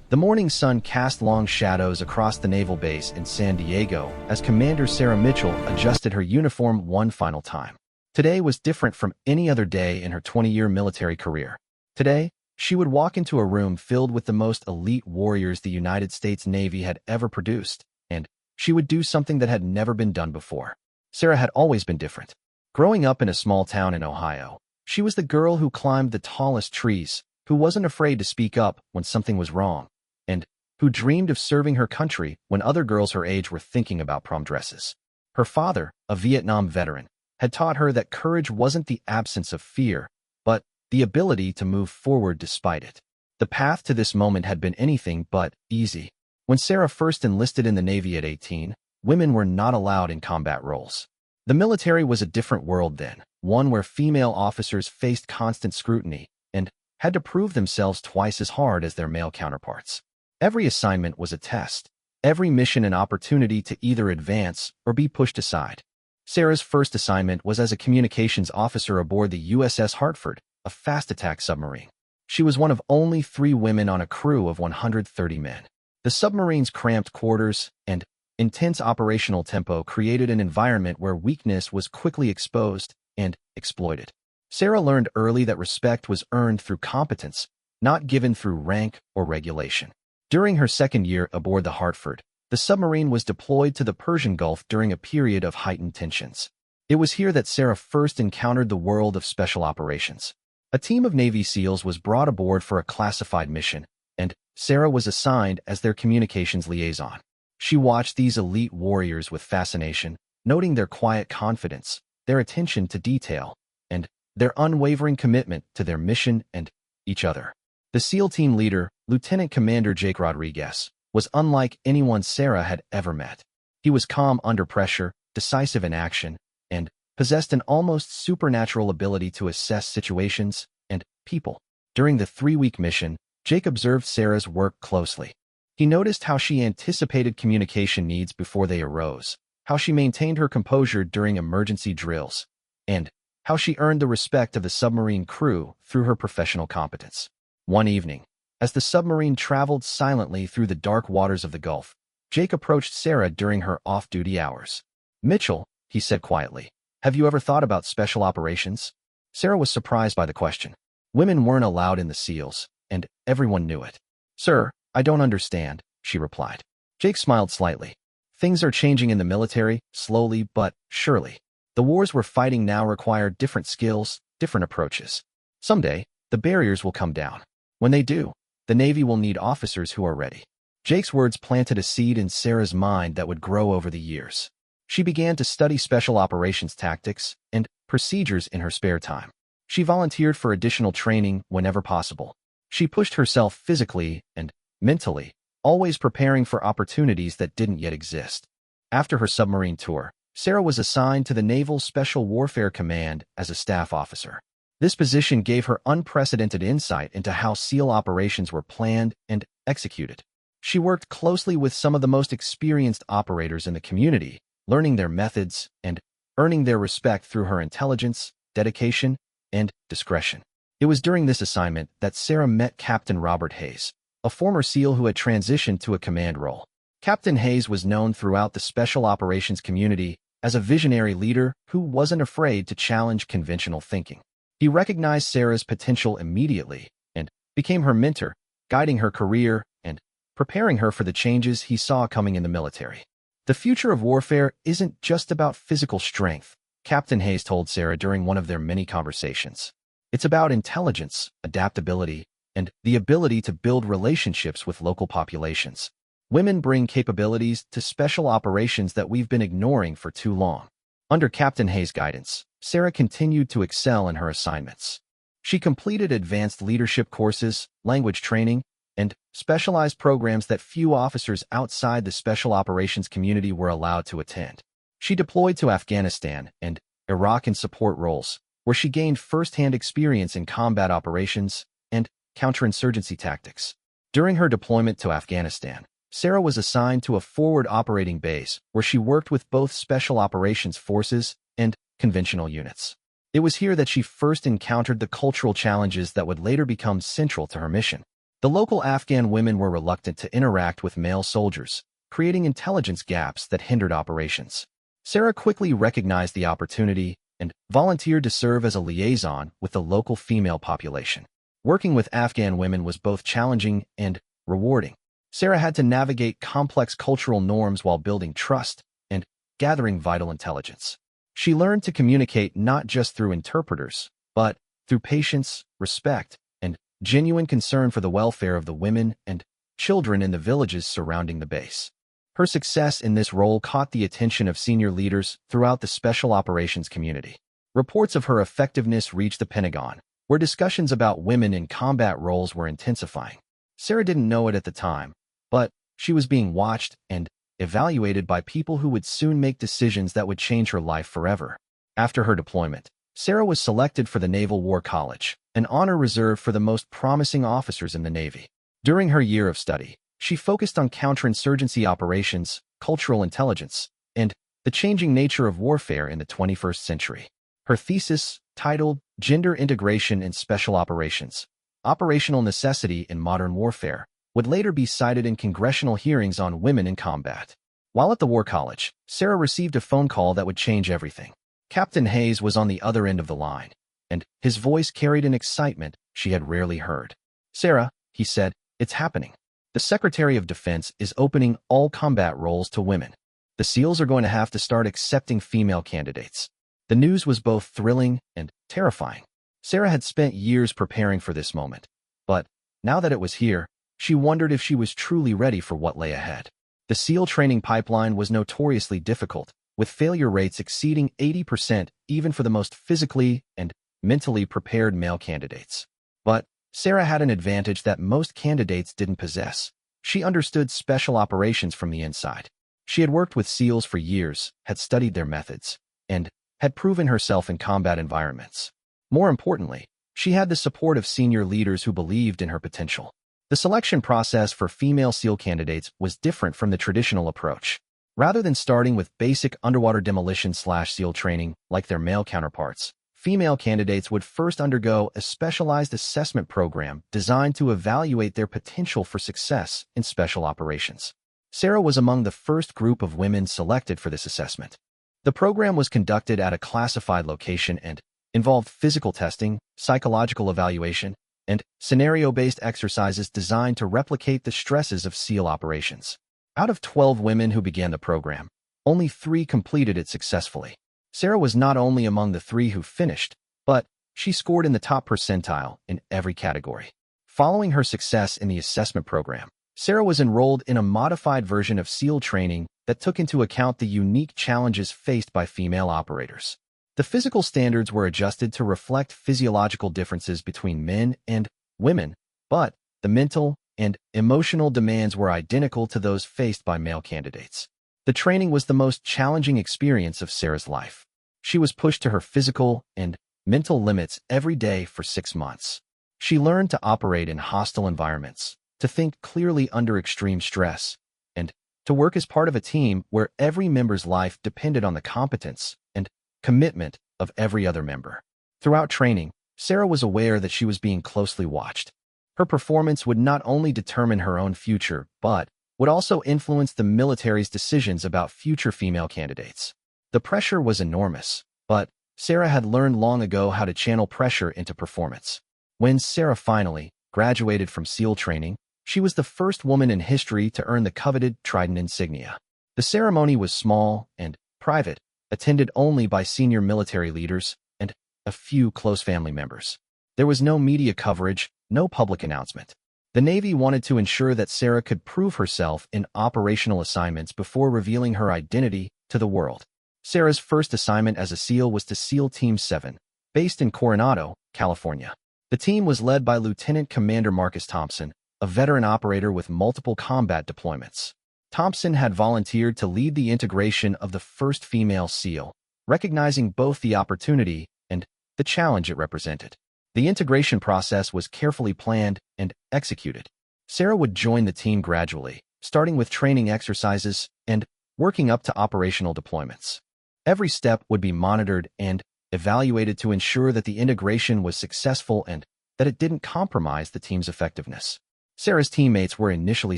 The morning sun cast long shadows across the naval base in San Diego as Commander Sarah Mitchell adjusted her uniform one final time. Today was different from any other day in her 20-year military career. Today, she would walk into a room filled with the most elite warriors the United States Navy had ever produced, and she would do something that had never been done before. Sarah had always been different. Growing up in a small town in Ohio, she was the girl who climbed the tallest trees, who wasn't afraid to speak up when something was wrong, and who dreamed of serving her country when other girls her age were thinking about prom dresses. Her father, a Vietnam veteran, had taught her that courage wasn't the absence of fear, but the ability to move forward despite it. The path to this moment had been anything but easy. When Sarah first enlisted in the Navy at 18, women were not allowed in combat roles. The military was a different world then, one where female officers faced constant scrutiny and had to prove themselves twice as hard as their male counterparts. Every assignment was a test, every mission an opportunity to either advance or be pushed aside. Sarah's first assignment was as a communications officer aboard the USS Hartford, a fast attack submarine. She was one of only 3 women on a crew of 130 men. The submarine's cramped quarters and intense operational tempo created an environment where weakness was quickly exposed and exploited. Sarah learned early that respect was earned through competence, not given through rank or regulation. During her second year aboard the Hartford, the submarine was deployed to the Persian Gulf during a period of heightened tensions. It was here that Sarah first encountered the world of special operations. A team of Navy SEALs was brought aboard for a classified mission, and Sarah was assigned as their communications liaison. She watched these elite warriors with fascination, noting their quiet confidence, their attention to detail, and their unwavering commitment to their mission and each other. The SEAL team leader, Lieutenant Commander Jake Rodriguez, was unlike anyone Sarah had ever met. He was calm under pressure, decisive in action, and possessed an almost supernatural ability to assess situations and people. During the 3-week mission, Jake observed Sarah's work closely. He noticed how she anticipated communication needs before they arose, how she maintained her composure during emergency drills, and how she earned the respect of the submarine crew through her professional competence. One evening, as the submarine traveled silently through the dark waters of the Gulf, Jake approached Sarah during her off-duty hours. "Mitchell," he said quietly, "have you ever thought about special operations?" Sarah was surprised by the question. Women weren't allowed in the SEALs, and everyone knew it. "Sir, I don't understand," she replied. Jake smiled slightly. "Things are changing in the military, slowly but surely. The wars we're fighting now require different skills, different approaches. Someday, the barriers will come down. When they do, the Navy will need officers who are ready." Jake's words planted a seed in Sarah's mind that would grow over the years. She began to study special operations tactics and procedures in her spare time. She volunteered for additional training whenever possible. She pushed herself physically and mentally, always preparing for opportunities that didn't yet exist. After her submarine tour, Sarah was assigned to the Naval Special Warfare Command as a staff officer. This position gave her unprecedented insight into how SEAL operations were planned and executed. She worked closely with some of the most experienced operators in the community, learning their methods and earning their respect through her intelligence, dedication, and discretion. It was during this assignment that Sarah met Captain Robert Hayes, a former SEAL who had transitioned to a command role. Captain Hayes was known throughout the special operations community as a visionary leader who wasn't afraid to challenge conventional thinking. He recognized Sarah's potential immediately and became her mentor, guiding her career and preparing her for the changes he saw coming in the military. "The future of warfare isn't just about physical strength," Captain Hayes told Sarah during one of their many conversations. "It's about intelligence, adaptability, and the ability to build relationships with local populations. Women bring capabilities to special operations that we've been ignoring for too long." Under Captain Hayes' guidance, Sarah continued to excel in her assignments. She completed advanced leadership courses, language training, and specialized programs that few officers outside the special operations community were allowed to attend. She deployed to Afghanistan and Iraq in support roles, where she gained first-hand experience in combat operations and counterinsurgency tactics. During her deployment to Afghanistan, Sarah was assigned to a forward operating base where she worked with both special operations forces and conventional units. It was here that she first encountered the cultural challenges that would later become central to her mission. The local Afghan women were reluctant to interact with male soldiers, creating intelligence gaps that hindered operations. Sarah quickly recognized the opportunity and volunteered to serve as a liaison with the local female population. Working with Afghan women was both challenging and rewarding. Sarah had to navigate complex cultural norms while building trust and gathering vital intelligence. She learned to communicate not just through interpreters, but through patience, respect, and genuine concern for the welfare of the women and children in the villages surrounding the base. Her success in this role caught the attention of senior leaders throughout the special operations community. Reports of her effectiveness reached the Pentagon, where discussions about women in combat roles were intensifying. Sarah didn't know it at the time, but she was being watched and evaluated by people who would soon make decisions that would change her life forever. After her deployment, Sarah was selected for the Naval War College, an honor reserved for the most promising officers in the Navy. During her year of study, she focused on counterinsurgency operations, cultural intelligence, and the changing nature of warfare in the 21st century. Her thesis, titled Gender Integration in Special Operations, Operational Necessity in Modern Warfare, would later be cited in congressional hearings on women in combat. While at the War College, Sarah received a phone call that would change everything. Captain Hayes was on the other end of the line, and his voice carried an excitement she had rarely heard. "Sarah," he said, "it's happening. The Secretary of Defense is opening all combat roles to women. The SEALs are going to have to start accepting female candidates." The news was both thrilling and terrifying. Sarah had spent years preparing for this moment, but now that it was here, she wondered if she was truly ready for what lay ahead. The SEAL training pipeline was notoriously difficult, with failure rates exceeding 80% even for the most physically and mentally prepared male candidates. But Sarah had an advantage that most candidates didn't possess. She understood special operations from the inside. She had worked with SEALs for years, had studied their methods, and had proven herself in combat environments. More importantly, she had the support of senior leaders who believed in her potential. The selection process for female SEAL candidates was different from the traditional approach. Rather than starting with basic underwater demolition/SEAL training like their male counterparts, female candidates would first undergo a specialized assessment program designed to evaluate their potential for success in special operations. Sarah was among the first group of women selected for this assessment. The program was conducted at a classified location and involved physical testing, psychological evaluation, and scenario-based exercises designed to replicate the stresses of SEAL operations. Out of 12 women who began the program, only 3 completed it successfully. Sarah was not only among the 3 who finished, but she scored in the top percentile in every category. Following her success in the assessment program, Sarah was enrolled in a modified version of SEAL training that took into account the unique challenges faced by female operators. The physical standards were adjusted to reflect physiological differences between men and women, but the mental and emotional demands were identical to those faced by male candidates. The training was the most challenging experience of Sarah's life. She was pushed to her physical and mental limits every day for 6 months. She learned to operate in hostile environments, to think clearly under extreme stress, and to work as part of a team where every member's life depended on the competence and commitment of every other member. Throughout training, Sarah was aware that she was being closely watched. Her performance would not only determine her own future, but would also influence the military's decisions about future female candidates. The pressure was enormous, but Sarah had learned long ago how to channel pressure into performance. When Sarah finally graduated from SEAL training, she was the first woman in history to earn the coveted Trident insignia. The ceremony was small and private, attended only by senior military leaders and a few close family members. There was no media coverage, no public announcement. The Navy wanted to ensure that Sarah could prove herself in operational assignments before revealing her identity to the world. Sarah's first assignment as a SEAL was to SEAL Team 7, based in Coronado, California. The team was led by Lieutenant Commander Marcus Thompson, a veteran operator with multiple combat deployments. Thompson had volunteered to lead the integration of the first female SEAL, recognizing both the opportunity and the challenge it represented. The integration process was carefully planned and executed. Sarah would join the team gradually, starting with training exercises and working up to operational deployments. Every step would be monitored and evaluated to ensure that the integration was successful and that it didn't compromise the team's effectiveness. Sarah's teammates were initially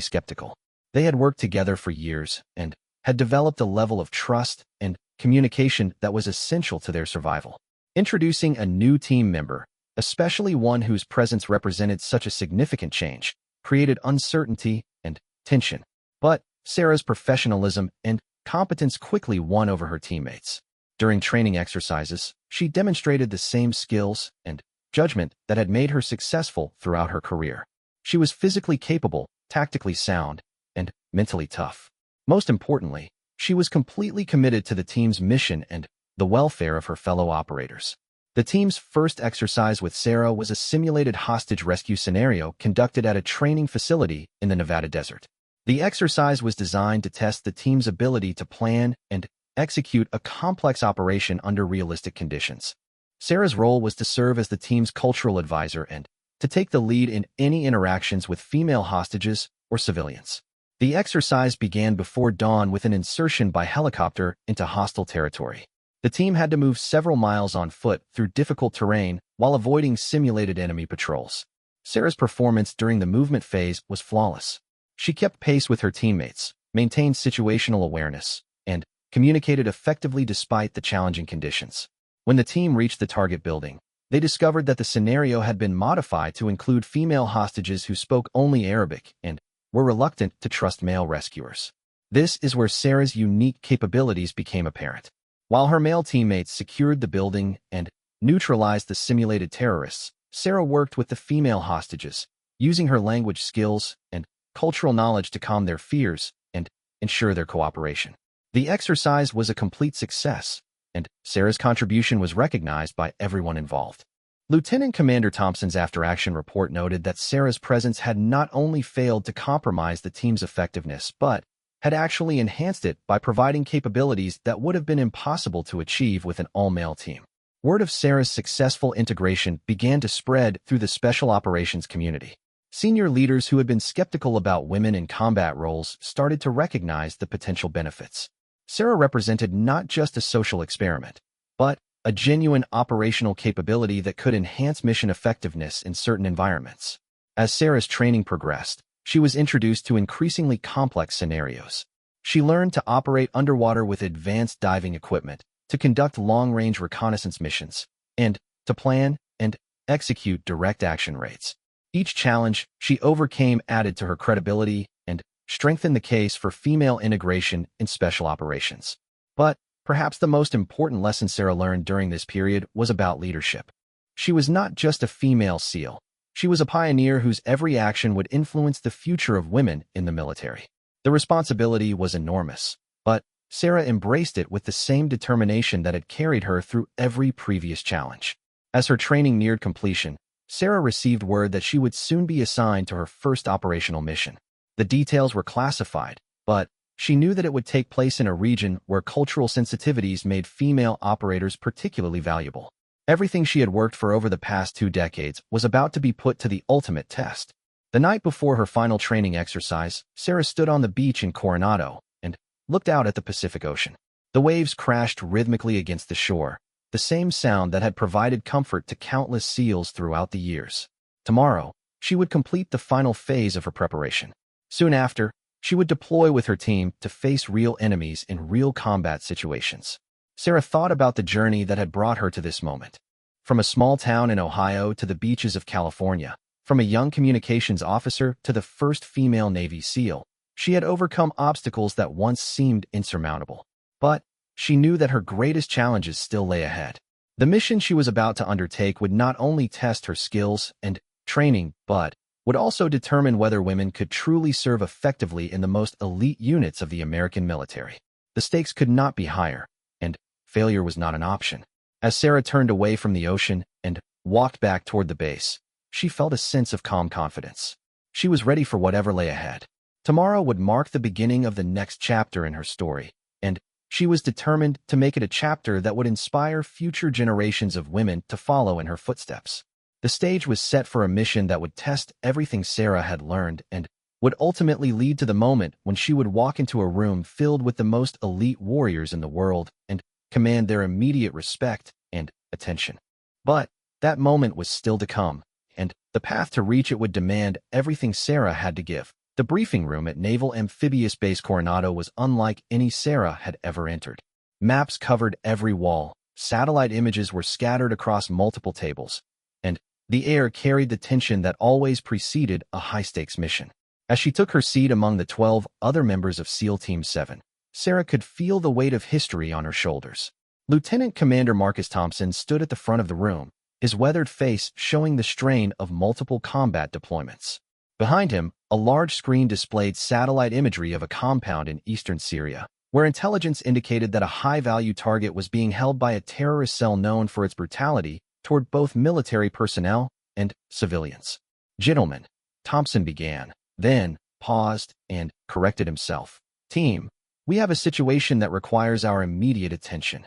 skeptical. They had worked together for years and had developed a level of trust and communication that was essential to their survival. Introducing a new team member, especially one whose presence represented such a significant change, created uncertainty and tension. But Sarah's professionalism and competence quickly won over her teammates. During training exercises, she demonstrated the same skills and judgment that had made her successful throughout her career. She was physically capable, tactically sound, and mentally tough. Most importantly, she was completely committed to the team's mission and the welfare of her fellow operators. The team's first exercise with Sarah was a simulated hostage rescue scenario conducted at a training facility in the Nevada desert. The exercise was designed to test the team's ability to plan and execute a complex operation under realistic conditions. Sarah's role was to serve as the team's cultural advisor and to take the lead in any interactions with female hostages or civilians. The exercise began before dawn with an insertion by helicopter into hostile territory. The team had to move several miles on foot through difficult terrain while avoiding simulated enemy patrols. Sarah's performance during the movement phase was flawless. She kept pace with her teammates, maintained situational awareness, and communicated effectively despite the challenging conditions. When the team reached the target building, they discovered that the scenario had been modified to include female hostages who spoke only Arabic and were reluctant to trust male rescuers. This is where Sarah's unique capabilities became apparent. While her male teammates secured the building and neutralized the simulated terrorists, Sarah worked with the female hostages, using her language skills and cultural knowledge to calm their fears and ensure their cooperation. The exercise was a complete success, and Sarah's contribution was recognized by everyone involved. Lieutenant Commander Thompson's after-action report noted that Sarah's presence had not only failed to compromise the team's effectiveness, but had actually enhanced it by providing capabilities that would have been impossible to achieve with an all-male team. Word of Sarah's successful integration began to spread through the special operations community. Senior leaders who had been skeptical about women in combat roles started to recognize the potential benefits. Sarah represented not just a social experiment, but a genuine operational capability that could enhance mission effectiveness in certain environments. As Sarah's training progressed, she was introduced to increasingly complex scenarios. She learned to operate underwater with advanced diving equipment, to conduct long-range reconnaissance missions, and to plan and execute direct action raids. Each challenge she overcame added to her credibility and strengthened the case for female integration in special operations. But perhaps the most important lesson Sarah learned during this period was about leadership. She was not just a female SEAL. She was a pioneer whose every action would influence the future of women in the military. The responsibility was enormous, but Sarah embraced it with the same determination that had carried her through every previous challenge. As her training neared completion, Sarah received word that she would soon be assigned to her first operational mission. The details were classified, but she knew that it would take place in a region where cultural sensitivities made female operators particularly valuable. Everything she had worked for over the past 2 decades was about to be put to the ultimate test. The night before her final training exercise, Sarah stood on the beach in Coronado and looked out at the Pacific Ocean. The waves crashed rhythmically against the shore, the same sound that had provided comfort to countless SEALs throughout the years. Tomorrow, she would complete the final phase of her preparation. Soon after, she would deploy with her team to face real enemies in real combat situations. Sarah thought about the journey that had brought her to this moment. From a small town in Ohio to the beaches of California, from a young communications officer to the first female Navy SEAL, she had overcome obstacles that once seemed insurmountable. But she knew that her greatest challenges still lay ahead. The mission she was about to undertake would not only test her skills and training, but would also determine whether women could truly serve effectively in the most elite units of the American military. The stakes could not be higher, and failure was not an option. As Sarah turned away from the ocean and walked back toward the base, she felt a sense of calm confidence. She was ready for whatever lay ahead. Tomorrow would mark the beginning of the next chapter in her story, and she was determined to make it a chapter that would inspire future generations of women to follow in her footsteps. The stage was set for a mission that would test everything Sarah had learned and would ultimately lead to the moment when she would walk into a room filled with the most elite warriors in the world and command their immediate respect and attention. But that moment was still to come, and The path to reach it would demand everything Sarah had to give. The briefing room at Naval Amphibious Base Coronado was unlike any Sarah had ever entered. Maps covered every wall, satellite images were scattered across multiple tables, and the air carried the tension that always preceded a high-stakes mission. As she took her seat among the 12 other members of SEAL Team 7, Sarah could feel the weight of history on her shoulders. Lieutenant Commander Marcus Thompson stood at the front of the room, his weathered face showing the strain of multiple combat deployments. Behind him, a large screen displayed satellite imagery of a compound in eastern Syria, where intelligence indicated that a high-value target was being held by a terrorist cell known for its brutality toward both military personnel and civilians. "Gentlemen," Thompson began, then paused and corrected himself. "Team, we have a situation that requires our immediate attention."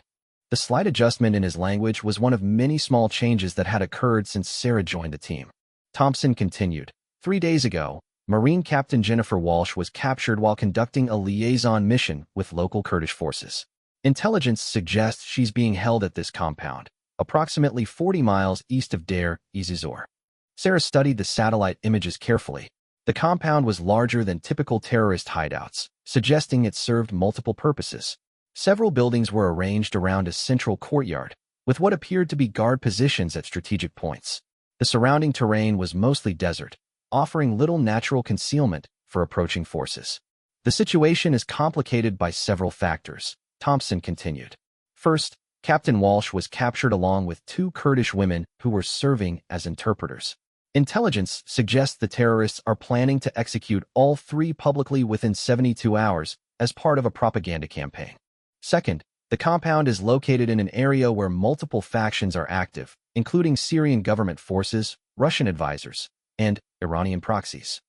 The slight adjustment in his language was one of many small changes that had occurred since Sarah joined the team. Thompson continued, 3 days ago, Marine Captain Jennifer Walsh was captured while conducting a liaison mission with local Kurdish forces. Intelligence suggests she's being held at this compound, approximately 40 miles east of Deir ez-Zor. Sarah studied the satellite images carefully. The compound was larger than typical terrorist hideouts, suggesting it served multiple purposes. Several buildings were arranged around a central courtyard, with what appeared to be guard positions at strategic points. The surrounding terrain was mostly desert, offering little natural concealment for approaching forces. "The situation is complicated by several factors," Thompson continued. "First, Captain Walsh was captured along with 2 Kurdish women who were serving as interpreters. Intelligence suggests the terrorists are planning to execute all 3 publicly within 72 hours as part of a propaganda campaign. Second, the compound is located in an area where multiple factions are active, including Syrian government forces, Russian advisors, and Iranian proxies.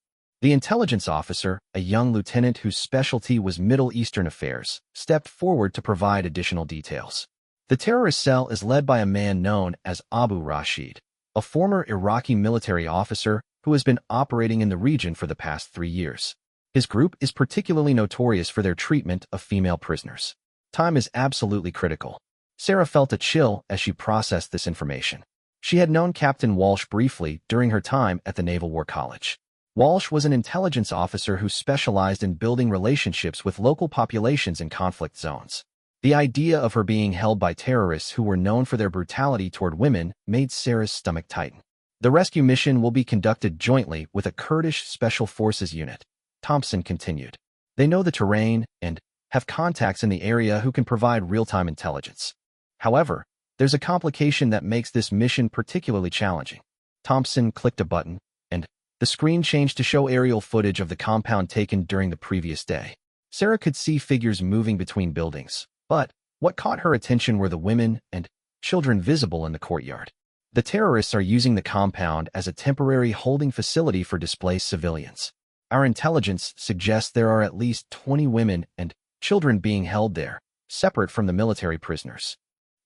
The intelligence officer, a young lieutenant whose specialty was Middle Eastern affairs, stepped forward to provide additional details. The terrorist cell is led by a man known as Abu Rashid, a former Iraqi military officer who has been operating in the region for the past 3 years. His group is particularly notorious for their treatment of female prisoners. Time is absolutely critical. Sarah felt a chill as she processed this information. She had known Captain Walsh briefly during her time at the Naval War College. Walsh was an intelligence officer who specialized in building relationships with local populations in conflict zones. The idea of her being held by terrorists who were known for their brutality toward women made Sarah's stomach tighten. "The rescue mission will be conducted jointly with a Kurdish Special Forces unit," Thompson continued. "They know the terrain and have contacts in the area who can provide real-time intelligence. However, there's a complication that makes this mission particularly challenging." Thompson clicked a button, and the screen changed to show aerial footage of the compound taken during the previous day. Sarah could see figures moving between buildings, but what caught her attention were the women and children visible in the courtyard. The terrorists are using the compound as a temporary holding facility for displaced civilians. Our intelligence suggests there are at least 20 women and children being held there, separate from the military prisoners.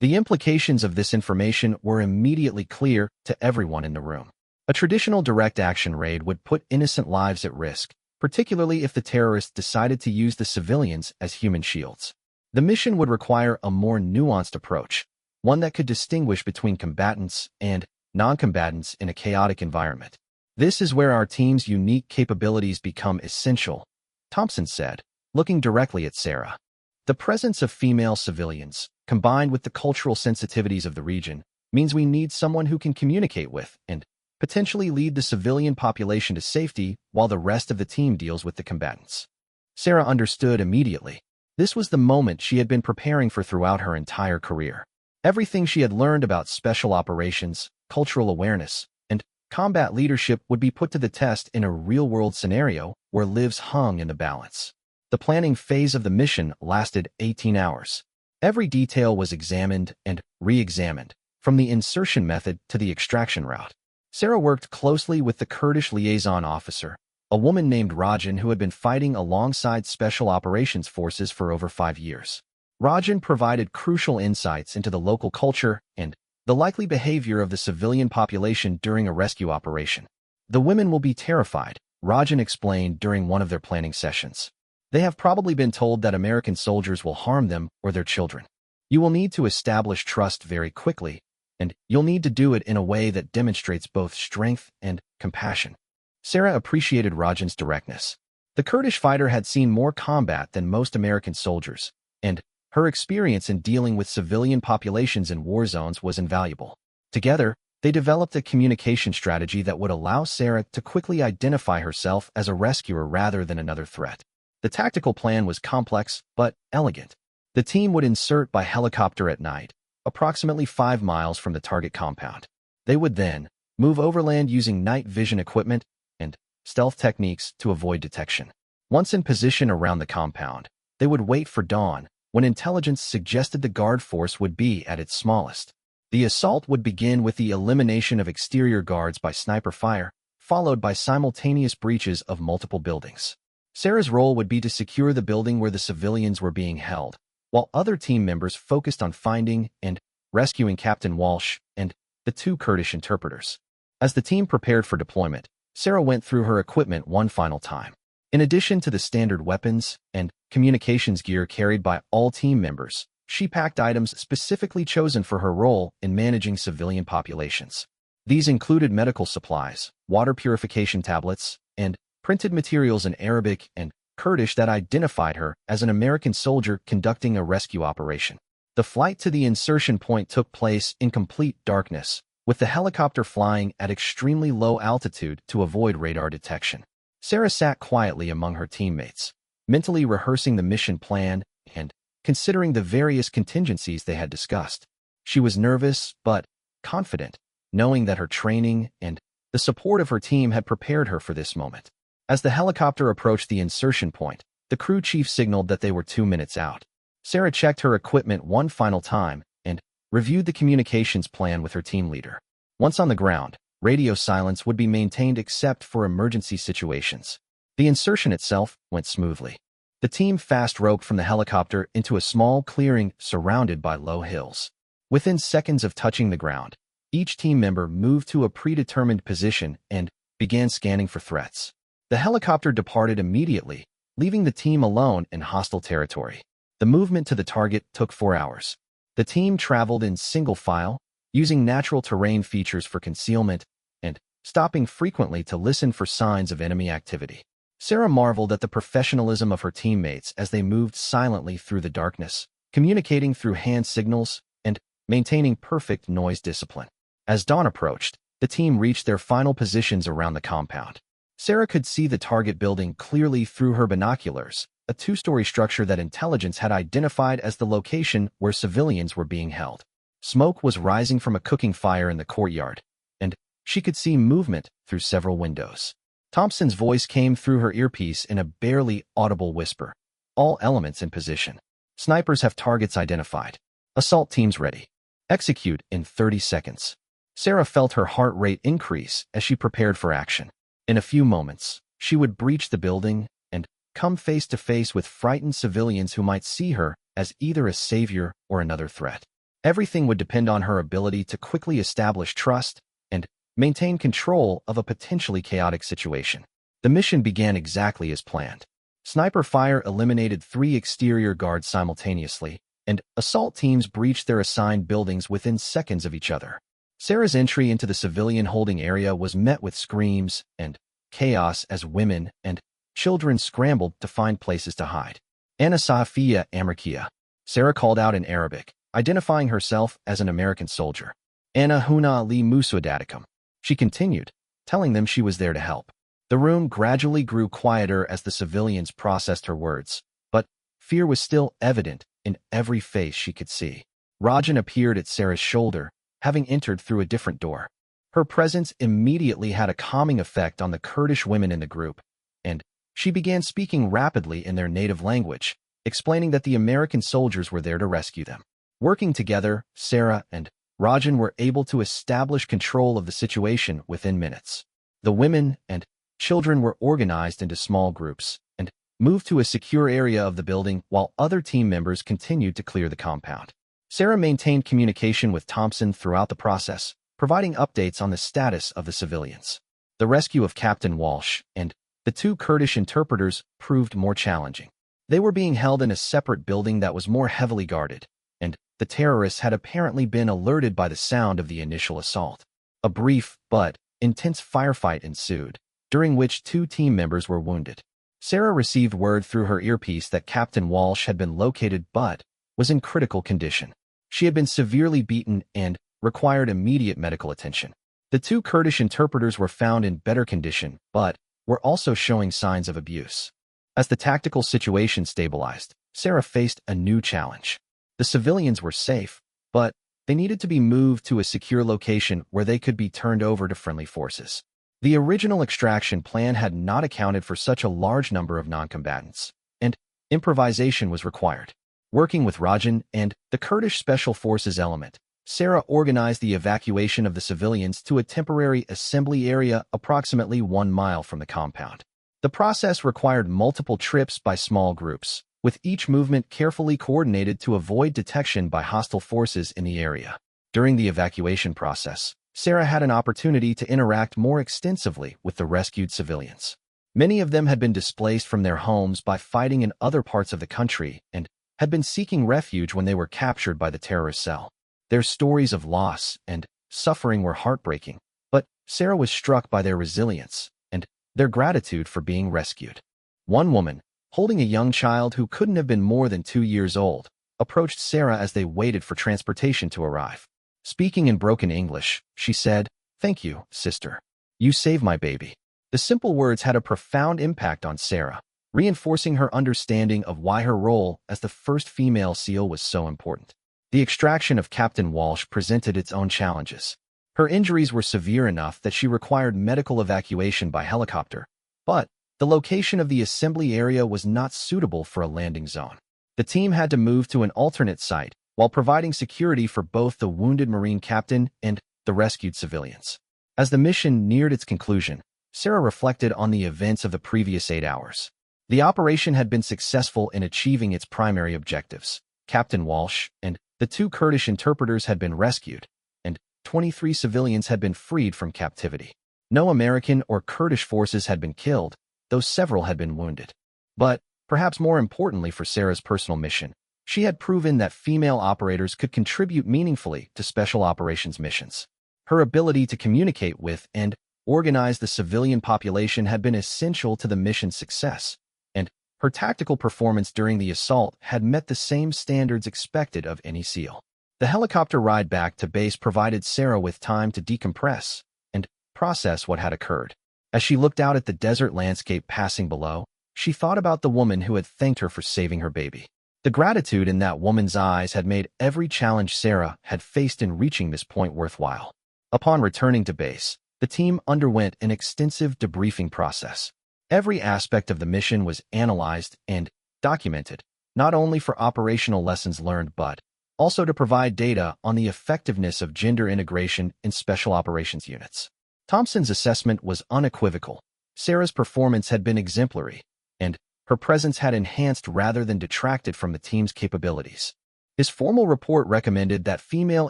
The implications of this information were immediately clear to everyone in the room. A traditional direct action raid would put innocent lives at risk, particularly if the terrorists decided to use the civilians as human shields. The mission would require a more nuanced approach, one that could distinguish between combatants and non-combatants in a chaotic environment. "This is where our team's unique capabilities become essential," Thompson said, looking directly at Sarah. "The presence of female civilians, combined with the cultural sensitivities of the region, means we need someone who can communicate with and potentially lead the civilian population to safety while the rest of the team deals with the combatants." Sarah understood immediately. This was the moment she had been preparing for throughout her entire career. Everything she had learned about special operations, cultural awareness, and combat leadership would be put to the test in a real-world scenario where lives hung in the balance. The planning phase of the mission lasted 18 hours. Every detail was examined and re-examined, from the insertion method to the extraction route. Sarah worked closely with the Kurdish liaison officer, a woman named Rajan who had been fighting alongside Special Operations Forces for over 5 years. Rajan provided crucial insights into the local culture and the likely behavior of the civilian population during a rescue operation. "The women will be terrified," Rajan explained during one of their planning sessions. "They have probably been told that American soldiers will harm them or their children. You will need to establish trust very quickly, and you'll need to do it in a way that demonstrates both strength and compassion. Sarah appreciated Rajan's directness. The Kurdish fighter had seen more combat than most American soldiers, and her experience in dealing with civilian populations in war zones was invaluable. Together, they developed a communication strategy that would allow Sarah to quickly identify herself as a rescuer rather than another threat. The tactical plan was complex but elegant. The team would insert by helicopter at night, approximately 5 miles from the target compound. They would then move overland using night vision equipment and stealth techniques to avoid detection. Once in position around the compound, they would wait for dawn, when intelligence suggested the guard force would be at its smallest. The assault would begin with the elimination of exterior guards by sniper fire, followed by simultaneous breaches of multiple buildings. Sarah's role would be to secure the building where the civilians were being held, while other team members focused on finding and rescuing Captain Walsh and the 2 Kurdish interpreters. As the team prepared for deployment, Sarah went through her equipment one final time. In addition to the standard weapons and communications gear carried by all team members, she packed items specifically chosen for her role in managing civilian populations. These included medical supplies, water purification tablets, and printed materials in Arabic and Kurdish that identified her as an American soldier conducting a rescue operation. The flight to the insertion point took place in complete darkness, with the helicopter flying at extremely low altitude to avoid radar detection. Sarah sat quietly among her teammates, mentally rehearsing the mission plan and considering the various contingencies they had discussed. She was nervous but confident, knowing that her training and the support of her team had prepared her for this moment. As the helicopter approached the insertion point, the crew chief signaled that they were 2 minutes out. Sarah checked her equipment one final time and reviewed the communications plan with her team leader. Once on the ground, radio silence would be maintained except for emergency situations. The insertion itself went smoothly. The team fast-roped from the helicopter into a small clearing surrounded by low hills. Within seconds of touching the ground, each team member moved to a predetermined position and began scanning for threats. The helicopter departed immediately, leaving the team alone in hostile territory. The movement to the target took 4 hours. The team traveled in single file, using natural terrain features for concealment and stopping frequently to listen for signs of enemy activity. Sarah marveled at the professionalism of her teammates as they moved silently through the darkness, communicating through hand signals and maintaining perfect noise discipline. As dawn approached, the team reached their final positions around the compound. Sarah could see the target building clearly through her binoculars, a 2-story structure that intelligence had identified as the location where civilians were being held. Smoke was rising from a cooking fire in the courtyard, and she could see movement through several windows. Thompson's voice came through her earpiece in a barely audible whisper. All elements in position. Snipers have targets identified. Assault teams ready. Execute in 30 seconds. Sarah felt her heart rate increase as she prepared for action. In a few moments, she would breach the building and come face to face with frightened civilians who might see her as either a savior or another threat. Everything would depend on her ability to quickly establish trust and maintain control of a potentially chaotic situation. The mission began exactly as planned. Sniper fire eliminated 3 exterior guards simultaneously, and assault teams breached their assigned buildings within seconds of each other. Sarah's entry into the civilian holding area was met with screams and chaos as women and children scrambled to find places to hide. Ana Safia Amarkia. Sarah called out in Arabic, identifying herself as an American soldier. Ana Huna li Musudatikum. She continued, telling them she was there to help. The room gradually grew quieter as the civilians processed her words, but fear was still evident in every face she could see. Rajan appeared at Sarah's shoulder, having entered through a different door. Her presence immediately had a calming effect on the Kurdish women in the group, and she began speaking rapidly in their native language, explaining that the American soldiers were there to rescue them. Working together, Sarah and Rajan were able to establish control of the situation within minutes. The women and children were organized into small groups and moved to a secure area of the building while other team members continued to clear the compound. Sarah maintained communication with Thompson throughout the process, providing updates on the status of the civilians. The rescue of Captain Walsh and the 2 Kurdish interpreters proved more challenging. They were being held in a separate building that was more heavily guarded, and the terrorists had apparently been alerted by the sound of the initial assault. A brief but intense firefight ensued, during which 2 team members were wounded. Sarah received word through her earpiece that Captain Walsh had been located but was in critical condition. She had been severely beaten and required immediate medical attention. The 2 Kurdish interpreters were found in better condition but were also showing signs of abuse. As the tactical situation stabilized, Sarah faced a new challenge. The civilians were safe, but they needed to be moved to a secure location where they could be turned over to friendly forces. The original extraction plan had not accounted for such a large number of non-combatants, and improvisation was required. Working with Rajan and the Kurdish Special Forces element, Sarah organized the evacuation of the civilians to a temporary assembly area approximately 1 mile from the compound. The process required multiple trips by small groups, with each movement carefully coordinated to avoid detection by hostile forces in the area. During the evacuation process, Sarah had an opportunity to interact more extensively with the rescued civilians. Many of them had been displaced from their homes by fighting in other parts of the country and had been seeking refuge when they were captured by the terrorist cell. Their stories of loss and suffering were heartbreaking, but Sarah was struck by their resilience and their gratitude for being rescued. One woman, holding a young child who couldn't have been more than 2 years old, approached Sarah as they waited for transportation to arrive. Speaking in broken English, she said, "Thank you, sister. You saved my baby." The simple words had a profound impact on Sarah, reinforcing her understanding of why her role as the first female SEAL was so important. The extraction of Captain Walsh presented its own challenges. Her injuries were severe enough that she required medical evacuation by helicopter, but the location of the assembly area was not suitable for a landing zone. The team had to move to an alternate site while providing security for both the wounded Marine captain and the rescued civilians. As the mission neared its conclusion, Sarah reflected on the events of the previous 8 hours. The operation had been successful in achieving its primary objectives. Captain Walsh and the 2 Kurdish interpreters had been rescued, and 23 civilians had been freed from captivity. No American or Kurdish forces had been killed, though several had been wounded. But, perhaps more importantly for Sarah's personal mission, she had proven that female operators could contribute meaningfully to special operations missions. Her ability to communicate with and organize the civilian population had been essential to the mission's success, and her tactical performance during the assault had met the same standards expected of any SEAL. The helicopter ride back to base provided Sarah with time to decompress and process what had occurred. As she looked out at the desert landscape passing below, she thought about the woman who had thanked her for saving her baby. The gratitude in that woman's eyes had made every challenge Sarah had faced in reaching this point worthwhile. Upon returning to base, the team underwent an extensive debriefing process. Every aspect of the mission was analyzed and documented, not only for operational lessons learned but also to provide data on the effectiveness of gender integration in special operations units. Thompson's assessment was unequivocal. Sarah's performance had been exemplary, and her presence had enhanced rather than detracted from the team's capabilities. His formal report recommended that female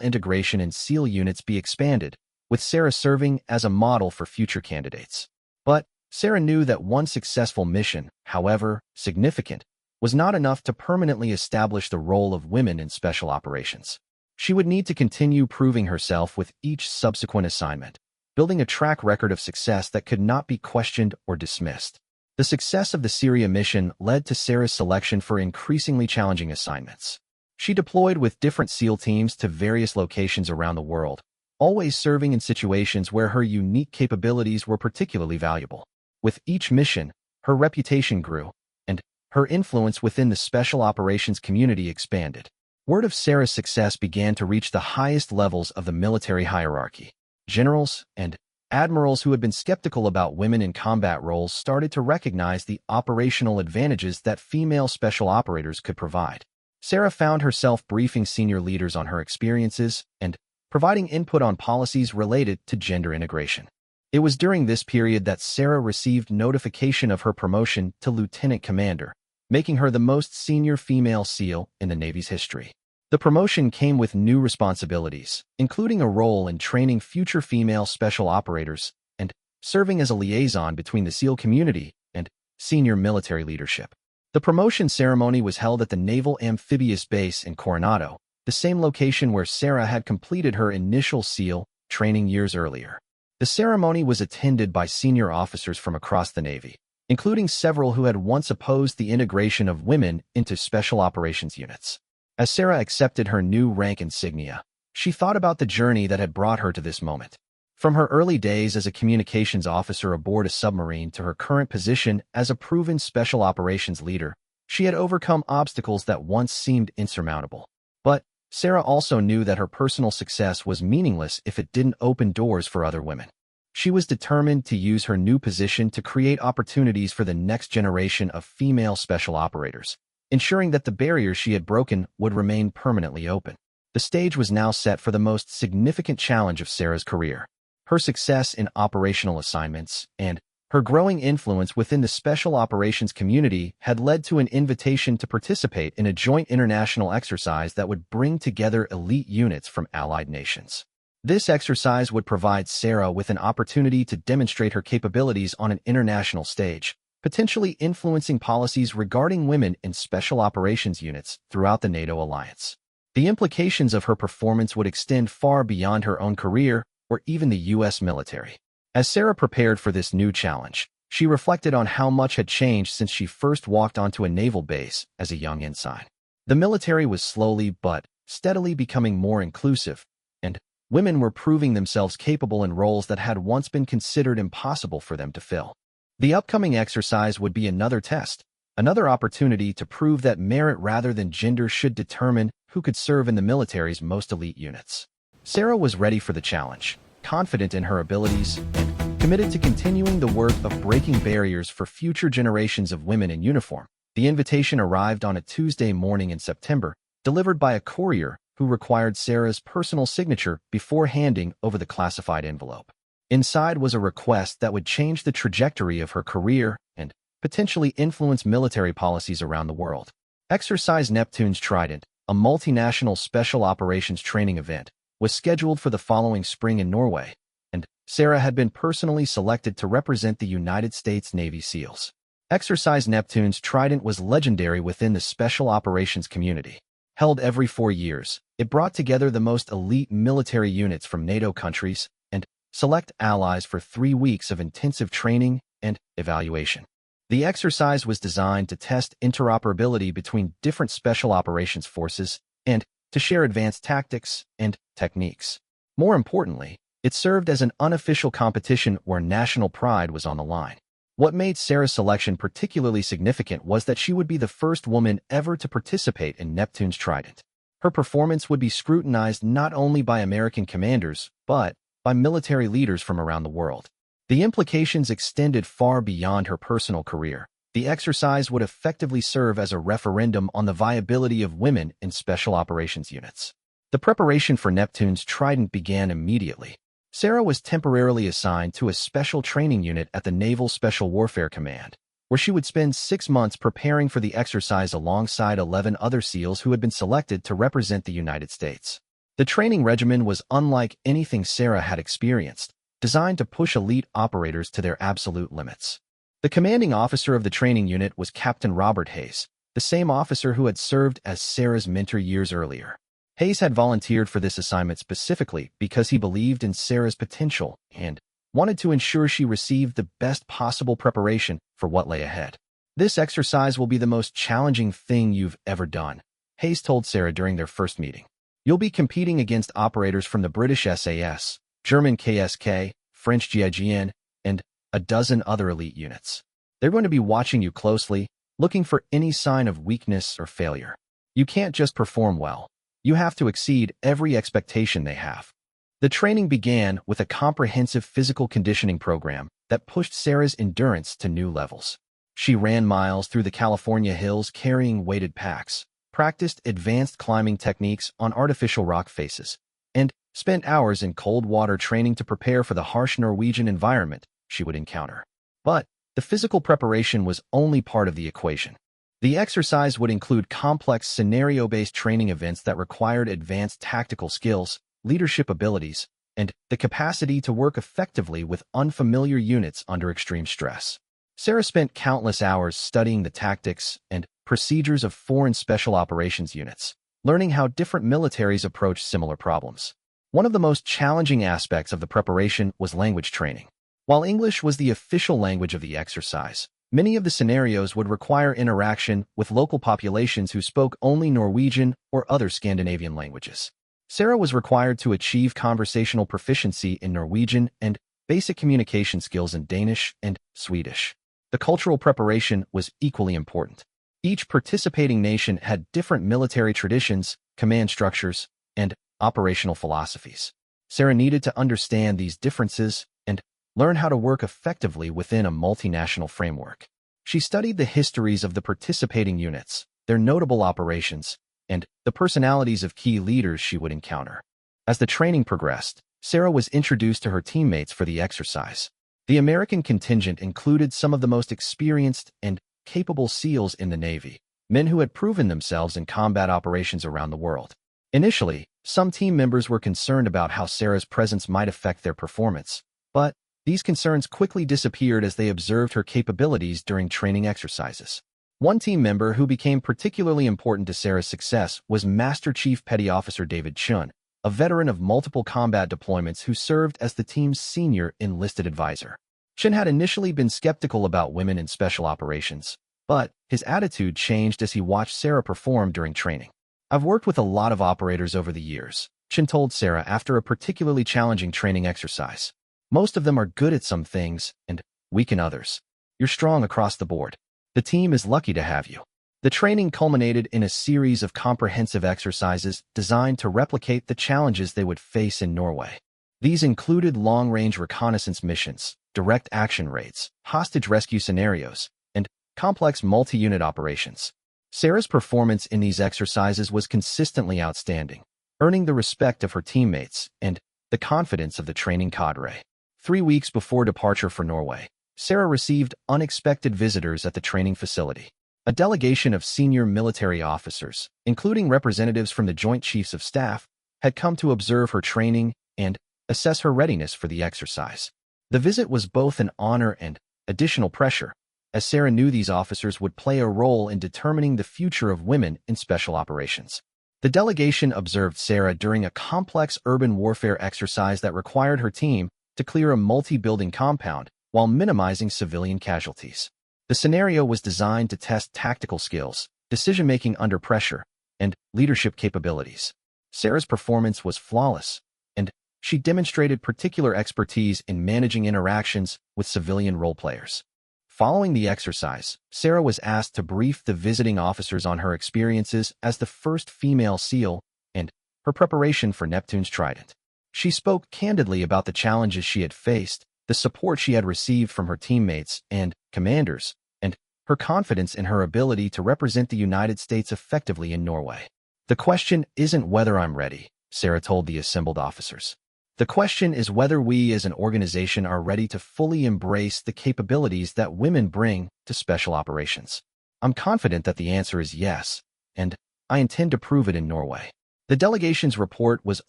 integration in SEAL units be expanded, with Sarah serving as a model for future candidates. But Sarah knew that one successful mission, however significant, was not enough to permanently establish the role of women in special operations. She would need to continue proving herself with each subsequent assignment, building a track record of success that could not be questioned or dismissed. The success of the Syria mission led to Sarah's selection for increasingly challenging assignments. She deployed with different SEAL teams to various locations around the world, always serving in situations where her unique capabilities were particularly valuable. With each mission, her reputation grew, and her influence within the special operations community expanded. Word of Sarah's success began to reach the highest levels of the military hierarchy. Generals and admirals who had been skeptical about women in combat roles started to recognize the operational advantages that female special operators could provide. Sarah found herself briefing senior leaders on her experiences and providing input on policies related to gender integration. It was during this period that Sarah received notification of her promotion to lieutenant commander, making her the most senior female SEAL in the Navy's history. The promotion came with new responsibilities, including a role in training future female special operators and serving as a liaison between the SEAL community and senior military leadership. The promotion ceremony was held at the Naval Amphibious Base in Coronado, the same location where Sarah had completed her initial SEAL training years earlier. The ceremony was attended by senior officers from across the Navy, including several who had once opposed the integration of women into special operations units. As Sarah accepted her new rank insignia, she thought about the journey that had brought her to this moment. From her early days as a communications officer aboard a submarine to her current position as a proven special operations leader, she had overcome obstacles that once seemed insurmountable. But Sarah also knew that her personal success was meaningless if it didn't open doors for other women. She was determined to use her new position to create opportunities for the next generation of female special operators, ensuring that the barriers she had broken would remain permanently open. The stage was now set for the most significant challenge of Sarah's career. Her success in operational assignments and her growing influence within the special operations community had led to an invitation to participate in a joint international exercise that would bring together elite units from allied nations. This exercise would provide Sarah with an opportunity to demonstrate her capabilities on an international stage, potentially influencing policies regarding women in special operations units throughout the NATO alliance. The implications of her performance would extend far beyond her own career or even the U.S. military. As Sarah prepared for this new challenge, she reflected on how much had changed since she first walked onto a naval base as a young ensign. The military was slowly but steadily becoming more inclusive, and women were proving themselves capable in roles that had once been considered impossible for them to fill. The upcoming exercise would be another test, another opportunity to prove that merit rather than gender should determine who could serve in the military's most elite units. Sarah was ready for the challenge, confident in her abilities, and committed to continuing the work of breaking barriers for future generations of women in uniform. The invitation arrived on a Tuesday morning in September, delivered by a courier who required Sarah's personal signature before handing over the classified envelope. Inside was a request that would change the trajectory of her career and potentially influence military policies around the world. Exercise Neptune's Trident, a multinational special operations training event, was scheduled for the following spring in Norway, and Sarah had been personally selected to represent the United States Navy SEALs. Exercise Neptune's Trident was legendary within the special operations community. Held every 4 years, it brought together the most elite military units from NATO countries and select allies for 3 weeks of intensive training and evaluation. The exercise was designed to test interoperability between different special operations forces and to share advanced tactics and techniques. More importantly, it served as an unofficial competition where national pride was on the line. What made Sarah's selection particularly significant was that she would be the first woman ever to participate in Neptune's Trident. Her performance would be scrutinized not only by American commanders, but by military leaders from around the world. The implications extended far beyond her personal career. The exercise would effectively serve as a referendum on the viability of women in special operations units. The preparation for Neptune's Trident began immediately. Sarah was temporarily assigned to a special training unit at the Naval Special Warfare Command, where she would spend 6 months preparing for the exercise alongside 11 other SEALs who had been selected to represent the United States. The training regimen was unlike anything Sarah had experienced, designed to push elite operators to their absolute limits. The commanding officer of the training unit was Captain Robert Hayes, the same officer who had served as Sarah's mentor years earlier. Hayes had volunteered for this assignment specifically because he believed in Sarah's potential and wanted to ensure she received the best possible preparation for what lay ahead. "This exercise will be the most challenging thing you've ever done," Hayes told Sarah during their first meeting. "You'll be competing against operators from the British SAS, German KSK, French GIGN, and a dozen other elite units. They're going to be watching you closely, looking for any sign of weakness or failure. You can't just perform well. You have to exceed every expectation they have." The training began with a comprehensive physical conditioning program that pushed Sarah's endurance to new levels. She ran miles through the California hills carrying weighted packs, practiced advanced climbing techniques on artificial rock faces, and spent hours in cold water training to prepare for the harsh Norwegian environment she would encounter. But the physical preparation was only part of the equation. The exercise would include complex scenario-based training events that required advanced tactical skills, leadership abilities, and the capacity to work effectively with unfamiliar units under extreme stress. Sarah spent countless hours studying the tactics and procedures of foreign special operations units, learning how different militaries approach similar problems. One of the most challenging aspects of the preparation was language training. While English was the official language of the exercise, many of the scenarios would require interaction with local populations who spoke only Norwegian or other Scandinavian languages. Sarah was required to achieve conversational proficiency in Norwegian and basic communication skills in Danish and Swedish. The cultural preparation was equally important. Each participating nation had different military traditions, command structures, and operational philosophies. Sarah needed to understand these differences and learn how to work effectively within a multinational framework. She studied the histories of the participating units, their notable operations, and the personalities of key leaders she would encounter. As the training progressed, Sarah was introduced to her teammates for the exercise. The American contingent included some of the most experienced and capable SEALs in the Navy, men who had proven themselves in combat operations around the world. Initially, some team members were concerned about how Sarah's presence might affect their performance, but these concerns quickly disappeared as they observed her capabilities during training exercises. One team member who became particularly important to Sarah's success was Master Chief Petty Officer David Chun, a veteran of multiple combat deployments who served as the team's senior enlisted advisor. Chun had initially been skeptical about women in special operations, but his attitude changed as he watched Sarah perform during training. "I've worked with a lot of operators over the years," Chun told Sarah after a particularly challenging training exercise. "Most of them are good at some things and weak in others. You're strong across the board. The team is lucky to have you." The training culminated in a series of comprehensive exercises designed to replicate the challenges they would face in Norway. These included long-range reconnaissance missions, direct action raids, hostage rescue scenarios, and complex multi-unit operations. Sarah's performance in these exercises was consistently outstanding, earning the respect of her teammates and the confidence of the training cadre. 3 weeks before departure for Norway, Sarah received unexpected visitors at the training facility. A delegation of senior military officers, including representatives from the Joint Chiefs of Staff, had come to observe her training and assess her readiness for the exercise. The visit was both an honor and additional pressure, as Sarah knew these officers would play a role in determining the future of women in special operations. The delegation observed Sarah during a complex urban warfare exercise that required her team to clear a multi-building compound while minimizing civilian casualties. The scenario was designed to test tactical skills, decision-making under pressure, and leadership capabilities. Sarah's performance was flawless, and she demonstrated particular expertise in managing interactions with civilian role players. Following the exercise, Sarah was asked to brief the visiting officers on her experiences as the first female SEAL and her preparation for Neptune's Trident. She spoke candidly about the challenges she had faced, the support she had received from her teammates and commanders, and her confidence in her ability to represent the United States effectively in Norway. "The question isn't whether I'm ready," Sarah told the assembled officers. "The question is whether we as an organization are ready to fully embrace the capabilities that women bring to special operations. I'm confident that the answer is yes, and I intend to prove it in Norway." The delegation's report was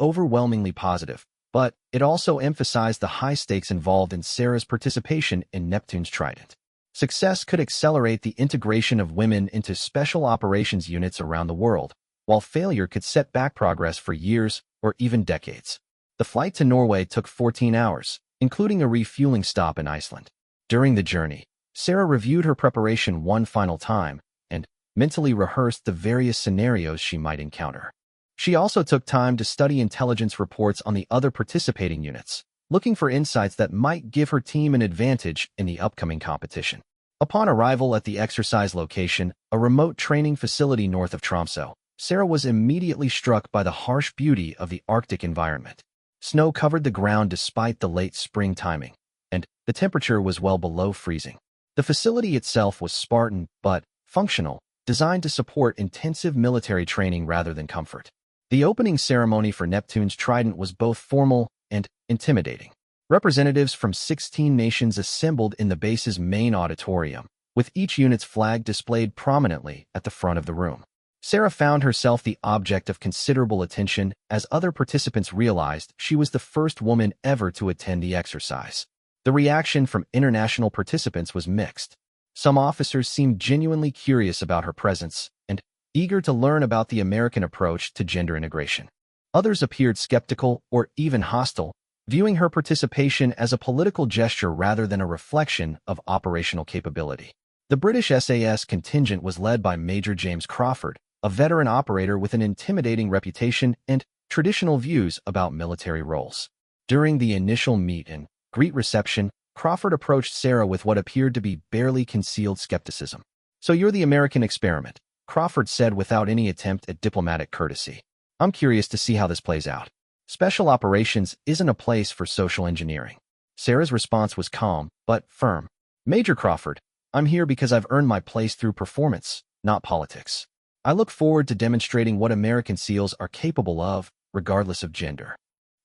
overwhelmingly positive, but it also emphasized the high stakes involved in Sarah's participation in Neptune's Trident. Success could accelerate the integration of women into special operations units around the world, while failure could set back progress for years or even decades. The flight to Norway took 14 hours, including a refueling stop in Iceland. During the journey, Sarah reviewed her preparation one final time and mentally rehearsed the various scenarios she might encounter. She also took time to study intelligence reports on the other participating units, looking for insights that might give her team an advantage in the upcoming competition. Upon arrival at the exercise location, a remote training facility north of Tromsø, Sarah was immediately struck by the harsh beauty of the Arctic environment. Snow covered the ground despite the late spring timing, and the temperature was well below freezing. The facility itself was Spartan but functional, designed to support intensive military training rather than comfort. The opening ceremony for Neptune's Trident was both formal and intimidating. Representatives from 16 nations assembled in the base's main auditorium, with each unit's flag displayed prominently at the front of the room. Sarah found herself the object of considerable attention as other participants realized she was the first woman ever to attend the exercise. The reaction from international participants was mixed. Some officers seemed genuinely curious about her presence, and eager to learn about the American approach to gender integration. Others appeared skeptical or even hostile, viewing her participation as a political gesture rather than a reflection of operational capability. The British SAS contingent was led by Major James Crawford, a veteran operator with an intimidating reputation and traditional views about military roles. During the initial meet and greet reception, Crawford approached Sarah with what appeared to be barely concealed skepticism. "So you're the American experiment," Crawford said without any attempt at diplomatic courtesy. "I'm curious to see how this plays out. Special operations isn't a place for social engineering." Sarah's response was calm, but firm. "Major Crawford, I'm here because I've earned my place through performance, not politics. I look forward to demonstrating what American SEALs are capable of, regardless of gender."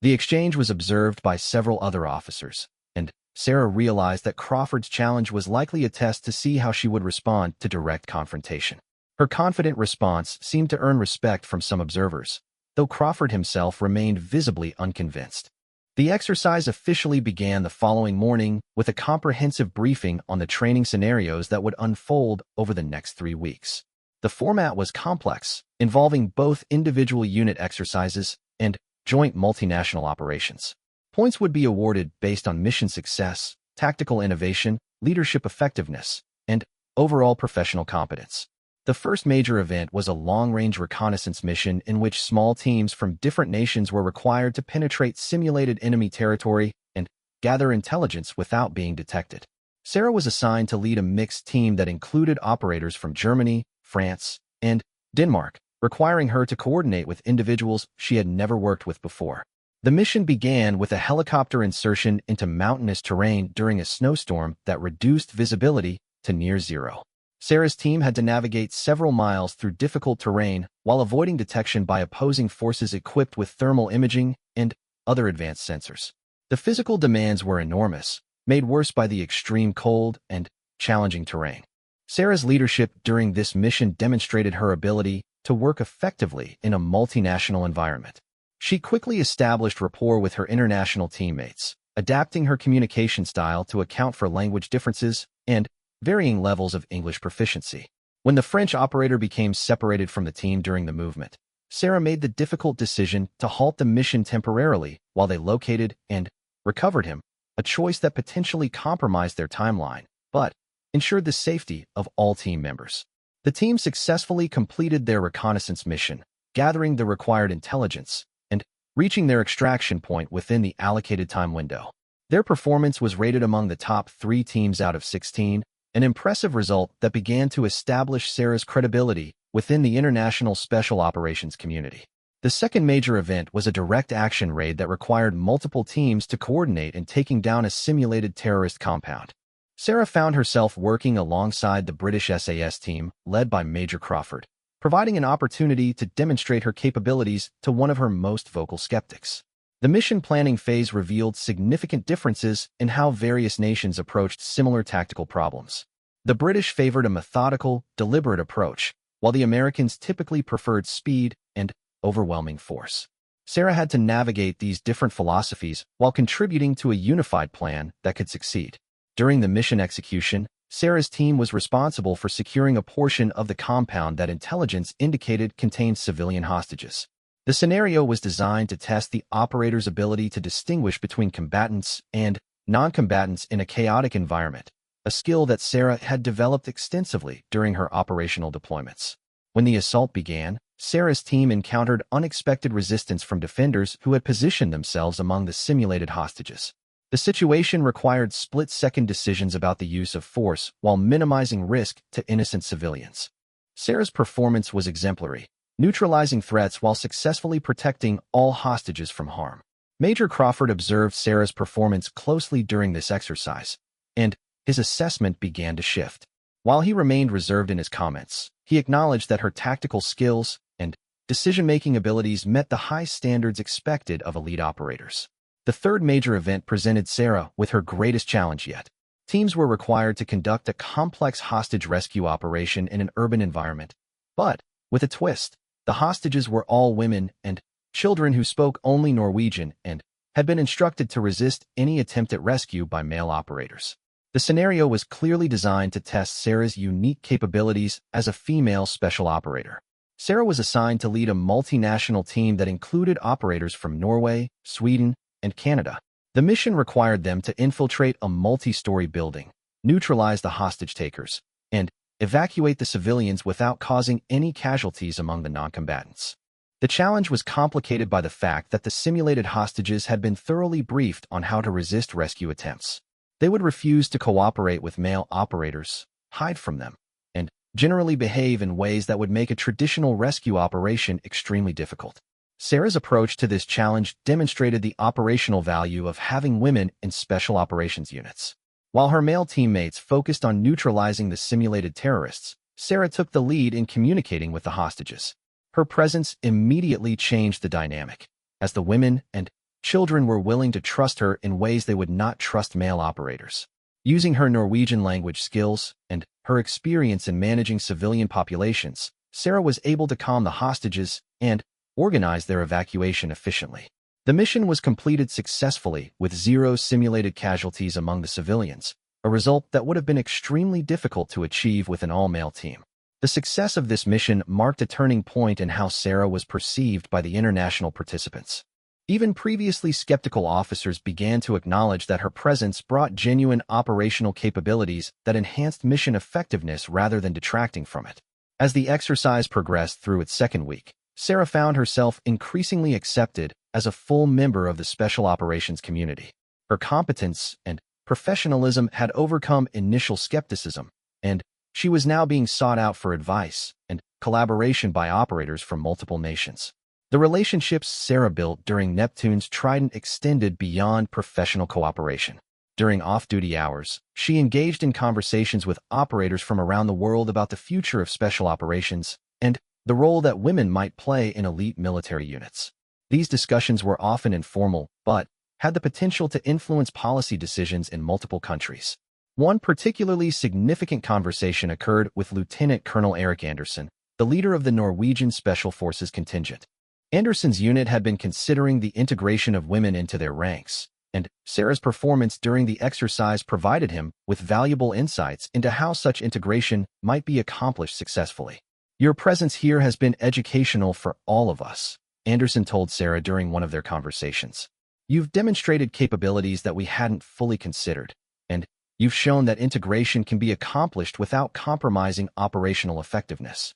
The exchange was observed by several other officers, and Sarah realized that Crawford's challenge was likely a test to see how she would respond to direct confrontation. Her confident response seemed to earn respect from some observers, though Crawford himself remained visibly unconvinced. The exercise officially began the following morning with a comprehensive briefing on the training scenarios that would unfold over the next 3 weeks. The format was complex, involving both individual unit exercises and joint multinational operations. Points would be awarded based on mission success, tactical innovation, leadership effectiveness, and overall professional competence. The first major event was a long-range reconnaissance mission in which small teams from different nations were required to penetrate simulated enemy territory and gather intelligence without being detected. Sarah was assigned to lead a mixed team that included operators from Germany, France, and Denmark, requiring her to coordinate with individuals she had never worked with before. The mission began with a helicopter insertion into mountainous terrain during a snowstorm that reduced visibility to near zero. Sarah's team had to navigate several miles through difficult terrain while avoiding detection by opposing forces equipped with thermal imaging and other advanced sensors. The physical demands were enormous, made worse by the extreme cold and challenging terrain. Sarah's leadership during this mission demonstrated her ability to work effectively in a multinational environment. She quickly established rapport with her international teammates, adapting her communication style to account for language differences and varying levels of English proficiency. When the French operator became separated from the team during the movement, Sarah made the difficult decision to halt the mission temporarily while they located and recovered him, a choice that potentially compromised their timeline, but ensured the safety of all team members. The team successfully completed their reconnaissance mission, gathering the required intelligence and reaching their extraction point within the allocated time window. Their performance was rated among the top 3 teams out of 16, an impressive result that began to establish Sarah's credibility within the international special operations community. The second major event was a direct action raid that required multiple teams to coordinate in taking down a simulated terrorist compound. Sarah found herself working alongside the British SAS team, led by Major Crawford, providing an opportunity to demonstrate her capabilities to one of her most vocal skeptics. The mission planning phase revealed significant differences in how various nations approached similar tactical problems. The British favored a methodical, deliberate approach, while the Americans typically preferred speed and overwhelming force. Sarah had to navigate these different philosophies while contributing to a unified plan that could succeed. During the mission execution, Sarah's team was responsible for securing a portion of the compound that intelligence indicated contained civilian hostages. The scenario was designed to test the operator's ability to distinguish between combatants and non-combatants in a chaotic environment, a skill that Sarah had developed extensively during her operational deployments. When the assault began, Sarah's team encountered unexpected resistance from defenders who had positioned themselves among the simulated hostages. The situation required split-second decisions about the use of force while minimizing risk to innocent civilians. Sarah's performance was exemplary, neutralizing threats while successfully protecting all hostages from harm. Major Crawford observed Sarah's performance closely during this exercise, and his assessment began to shift. While he remained reserved in his comments, he acknowledged that her tactical skills and decision-making abilities met the high standards expected of elite operators. The third major event presented Sarah with her greatest challenge yet. Teams were required to conduct a complex hostage rescue operation in an urban environment, but with a twist. The hostages were all women and children who spoke only Norwegian and had been instructed to resist any attempt at rescue by male operators. The scenario was clearly designed to test Sarah's unique capabilities as a female special operator. Sarah was assigned to lead a multinational team that included operators from Norway, Sweden, and Canada. The mission required them to infiltrate a multi-story building, neutralize the hostage-takers, and evacuate the civilians without causing any casualties among the non-combatants. The challenge was complicated by the fact that the simulated hostages had been thoroughly briefed on how to resist rescue attempts. They would refuse to cooperate with male operators, hide from them, and generally behave in ways that would make a traditional rescue operation extremely difficult. Sarah's approach to this challenge demonstrated the operational value of having women in special operations units. While her male teammates focused on neutralizing the simulated terrorists, Sarah took the lead in communicating with the hostages. Her presence immediately changed the dynamic, as the women and children were willing to trust her in ways they would not trust male operators. Using her Norwegian language skills and her experience in managing civilian populations, Sarah was able to calm the hostages and organize their evacuation efficiently. The mission was completed successfully with 0 simulated casualties among the civilians, a result that would have been extremely difficult to achieve with an all-male team. The success of this mission marked a turning point in how Sarah was perceived by the international participants. Even previously skeptical officers began to acknowledge that her presence brought genuine operational capabilities that enhanced mission effectiveness rather than detracting from it. As the exercise progressed through its second week, Sarah found herself increasingly accepted as a full member of the special operations community. Her competence and professionalism had overcome initial skepticism, and she was now being sought out for advice and collaboration by operators from multiple nations. The relationships Sarah built during Neptune's Trident extended beyond professional cooperation. During off-duty hours, she engaged in conversations with operators from around the world about the future of special operations and the role that women might play in elite military units. These discussions were often informal, but had the potential to influence policy decisions in multiple countries. One particularly significant conversation occurred with Lieutenant Colonel Eric Anderson, the leader of the Norwegian Special Forces contingent. Anderson's unit had been considering the integration of women into their ranks, and Sarah's performance during the exercise provided him with valuable insights into how such integration might be accomplished successfully. "Your presence here has been educational for all of us," Anderson told Sarah during one of their conversations. "You've demonstrated capabilities that we hadn't fully considered, and you've shown that integration can be accomplished without compromising operational effectiveness."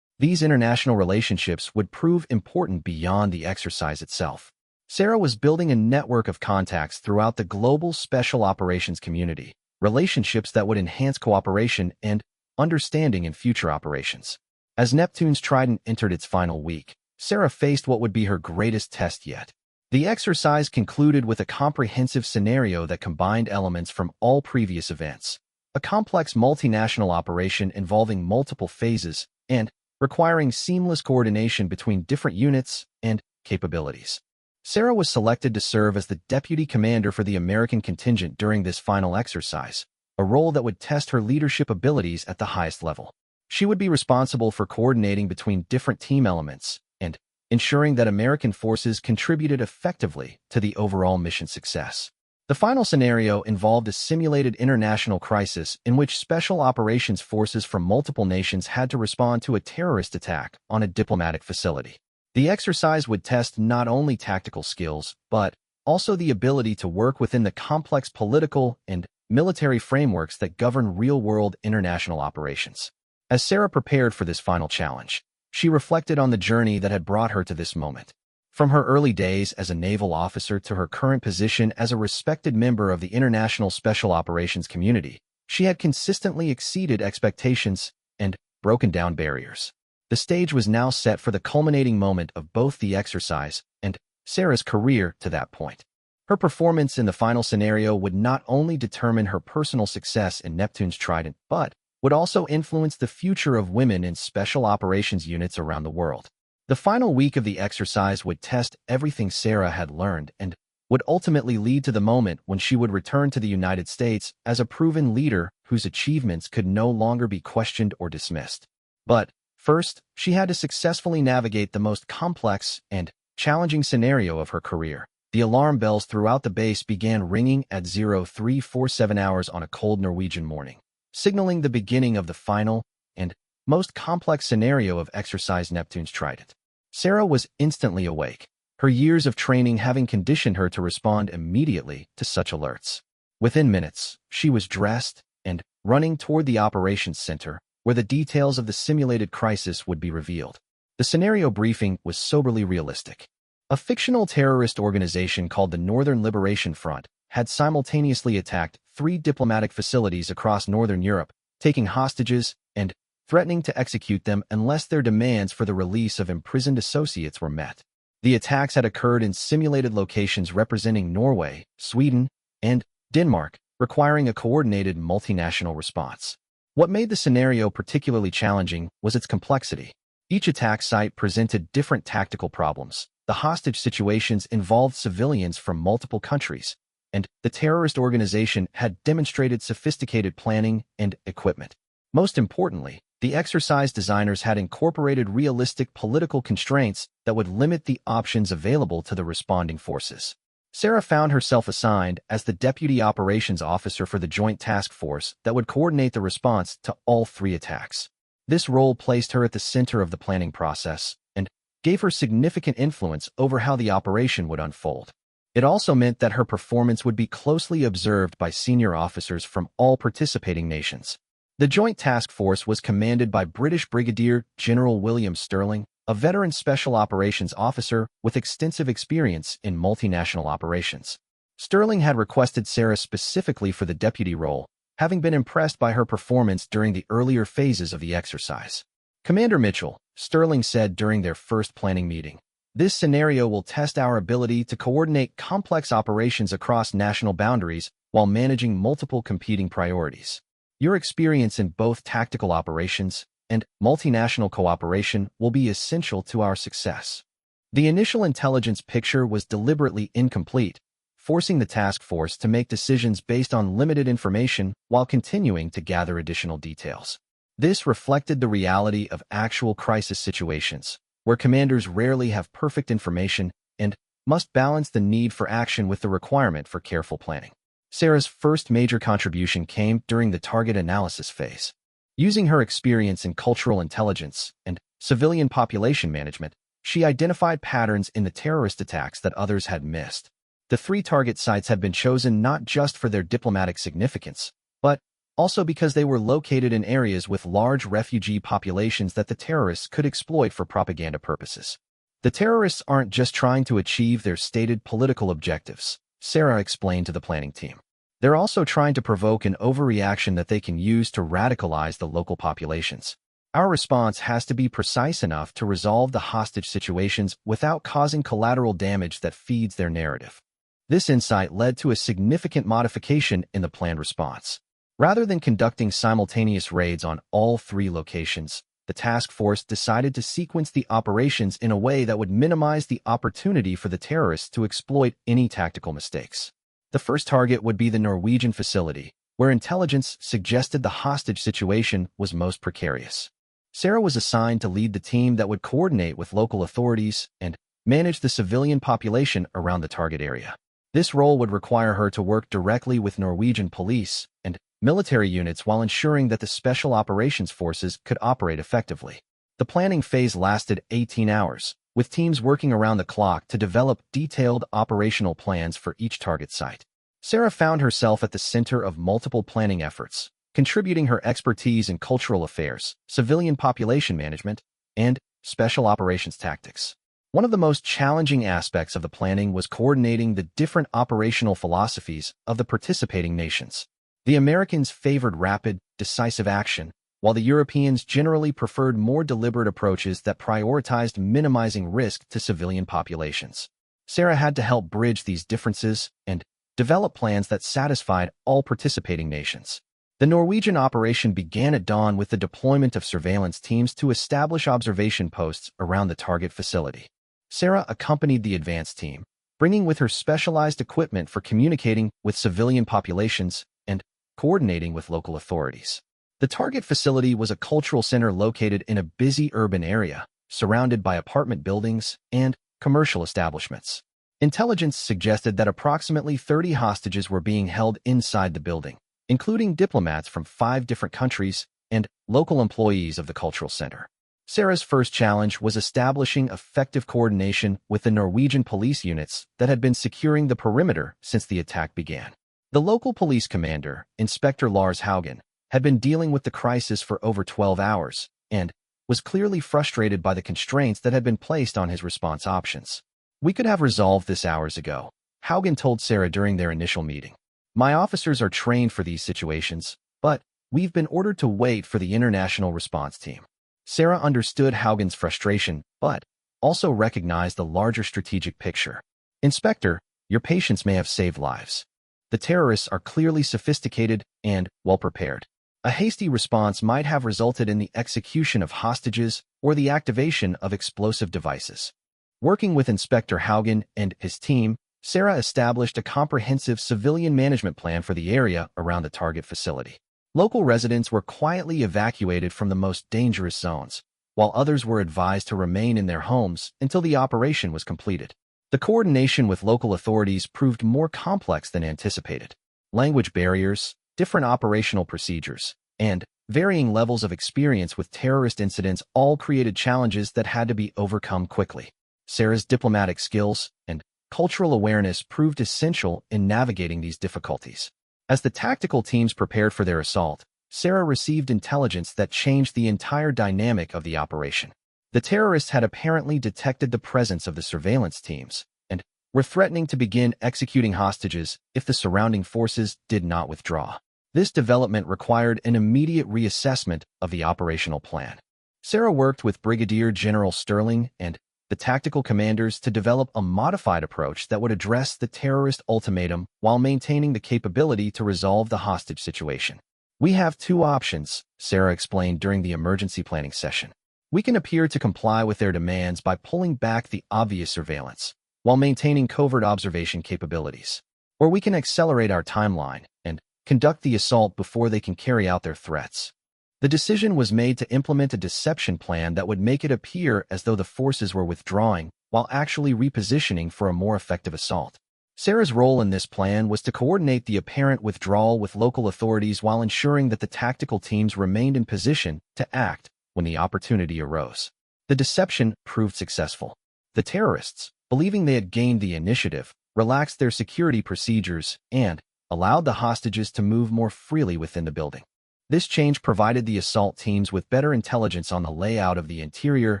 These international relationships would prove important beyond the exercise itself. Sarah was building a network of contacts throughout the global special operations community, relationships that would enhance cooperation and understanding in future operations. As Neptune's Trident entered its final week, Sarah faced what would be her greatest test yet. The exercise concluded with a comprehensive scenario that combined elements from all previous events, a complex multinational operation involving multiple phases and requiring seamless coordination between different units and capabilities. Sarah was selected to serve as the deputy commander for the American contingent during this final exercise, a role that would test her leadership abilities at the highest level. She would be responsible for coordinating between different team elements and ensuring that American forces contributed effectively to the overall mission success. The final scenario involved a simulated international crisis in which special operations forces from multiple nations had to respond to a terrorist attack on a diplomatic facility. The exercise would test not only tactical skills, but also the ability to work within the complex political and military frameworks that govern real-world international operations. As Sarah prepared for this final challenge, she reflected on the journey that had brought her to this moment. From her early days as a naval officer to her current position as a respected member of the international special operations community, she had consistently exceeded expectations and broken down barriers. The stage was now set for the culminating moment of both the exercise and Sarah's career to that point. Her performance in the final scenario would not only determine her personal success in Neptune's Trident, but would also influence the future of women in special operations units around the world. The final week of the exercise would test everything Sarah had learned and would ultimately lead to the moment when she would return to the United States as a proven leader whose achievements could no longer be questioned or dismissed. But first, she had to successfully navigate the most complex and challenging scenario of her career. The alarm bells throughout the base began ringing at 0347 hours on a cold Norwegian morning, signaling the beginning of the final and most complex scenario of Exercise Neptune's Trident. Sarah was instantly awake, her years of training having conditioned her to respond immediately to such alerts. Within minutes, she was dressed and running toward the operations center, where the details of the simulated crisis would be revealed. The scenario briefing was soberly realistic. A fictional terrorist organization called the Northern Liberation Front had simultaneously attacked 3 diplomatic facilities across Northern Europe, taking hostages and threatening to execute them unless their demands for the release of imprisoned associates were met. The attacks had occurred in simulated locations representing Norway, Sweden, and Denmark, requiring a coordinated multinational response. What made the scenario particularly challenging was its complexity. Each attack site presented different tactical problems. The hostage situations involved civilians from multiple countries, and the terrorist organization had demonstrated sophisticated planning and equipment. Most importantly, the exercise designers had incorporated realistic political constraints that would limit the options available to the responding forces. Sarah found herself assigned as the Deputy Operations Officer for the Joint Task Force that would coordinate the response to all 3 attacks. This role placed her at the center of the planning process and gave her significant influence over how the operation would unfold. It also meant that her performance would be closely observed by senior officers from all participating nations. The Joint Task Force was commanded by British Brigadier General William Sterling, a veteran special operations officer with extensive experience in multinational operations. Sterling had requested Sarah specifically for the deputy role, having been impressed by her performance during the earlier phases of the exercise. "Commander Mitchell," Sterling said during their first planning meeting, "this scenario will test our ability to coordinate complex operations across national boundaries while managing multiple competing priorities. Your experience in both tactical operations and multinational cooperation will be essential to our success." The initial intelligence picture was deliberately incomplete, forcing the task force to make decisions based on limited information while continuing to gather additional details. This reflected the reality of actual crisis situations, where commanders rarely have perfect information and must balance the need for action with the requirement for careful planning. Sarah's first major contribution came during the target analysis phase. Using her experience in cultural intelligence and civilian population management, she identified patterns in the terrorist attacks that others had missed. The 3 target sites had been chosen not just for their diplomatic significance, but also because they were located in areas with large refugee populations that the terrorists could exploit for propaganda purposes. The terrorists aren't just trying to achieve their stated political objectives, Sarah explained to the planning team. They're also trying to provoke an overreaction that they can use to radicalize the local populations. Our response has to be precise enough to resolve the hostage situations without causing collateral damage that feeds their narrative. This insight led to a significant modification in the planned response. Rather than conducting simultaneous raids on all 3 locations, the task force decided to sequence the operations in a way that would minimize the opportunity for the terrorists to exploit any tactical mistakes. The first target would be the Norwegian facility, where intelligence suggested the hostage situation was most precarious. Sarah was assigned to lead the team that would coordinate with local authorities and manage the civilian population around the target area. This role would require her to work directly with Norwegian police and military units while ensuring that the Special Operations Forces could operate effectively. The planning phase lasted 18 hours, with teams working around the clock to develop detailed operational plans for each target site. Sarah found herself at the center of multiple planning efforts, contributing her expertise in cultural affairs, civilian population management, and special operations tactics. One of the most challenging aspects of the planning was coordinating the different operational philosophies of the participating nations. The Americans favored rapid, decisive action, while the Europeans generally preferred more deliberate approaches that prioritized minimizing risk to civilian populations. Sarah had to help bridge these differences and develop plans that satisfied all participating nations. The Norwegian operation began at dawn with the deployment of surveillance teams to establish observation posts around the target facility. Sarah accompanied the advance team, bringing with her specialized equipment for communicating with civilian populations and coordinating with local authorities. The target facility was a cultural center located in a busy urban area, surrounded by apartment buildings and commercial establishments. Intelligence suggested that approximately 30 hostages were being held inside the building, including diplomats from 5 different countries and local employees of the cultural center. Sarah's first challenge was establishing effective coordination with the Norwegian police units that had been securing the perimeter since the attack began. The local police commander, Inspector Lars Haugen, had been dealing with the crisis for over 12 hours and was clearly frustrated by the constraints that had been placed on his response options. "We could have resolved this hours ago," Haugen told Sarah during their initial meeting. "My officers are trained for these situations, but we've been ordered to wait for the international response team." Sarah understood Haugen's frustration, but also recognized the larger strategic picture. "Inspector, your patience may have saved lives. The terrorists are clearly sophisticated and well-prepared. A hasty response might have resulted in the execution of hostages or the activation of explosive devices." Working with Inspector Haugen and his team, Sarah established a comprehensive civilian management plan for the area around the target facility. Local residents were quietly evacuated from the most dangerous zones, while others were advised to remain in their homes until the operation was completed. The coordination with local authorities proved more complex than anticipated. Language barriers, different operational procedures, and varying levels of experience with terrorist incidents all created challenges that had to be overcome quickly. Sarah's diplomatic skills and cultural awareness proved essential in navigating these difficulties. As the tactical teams prepared for their assault, Sarah received intelligence that changed the entire dynamic of the operation. The terrorists had apparently detected the presence of the surveillance teams and were threatening to begin executing hostages if the surrounding forces did not withdraw. This development required an immediate reassessment of the operational plan. Sarah worked with Brigadier General Sterling and the tactical commanders to develop a modified approach that would address the terrorist ultimatum while maintaining the capability to resolve the hostage situation. "We have two options," Sarah explained during the emergency planning session. "We can appear to comply with their demands by pulling back the obvious surveillance, while maintaining covert observation capabilities. Or we can accelerate our timeline and conduct the assault before they can carry out their threats." The decision was made to implement a deception plan that would make it appear as though the forces were withdrawing while actually repositioning for a more effective assault. Sarah's role in this plan was to coordinate the apparent withdrawal with local authorities while ensuring that the tactical teams remained in position to act when the opportunity arose. The deception proved successful. The terrorists, believing they had gained the initiative, relaxed their security procedures and allowed the hostages to move more freely within the building. This change provided the assault teams with better intelligence on the layout of the interior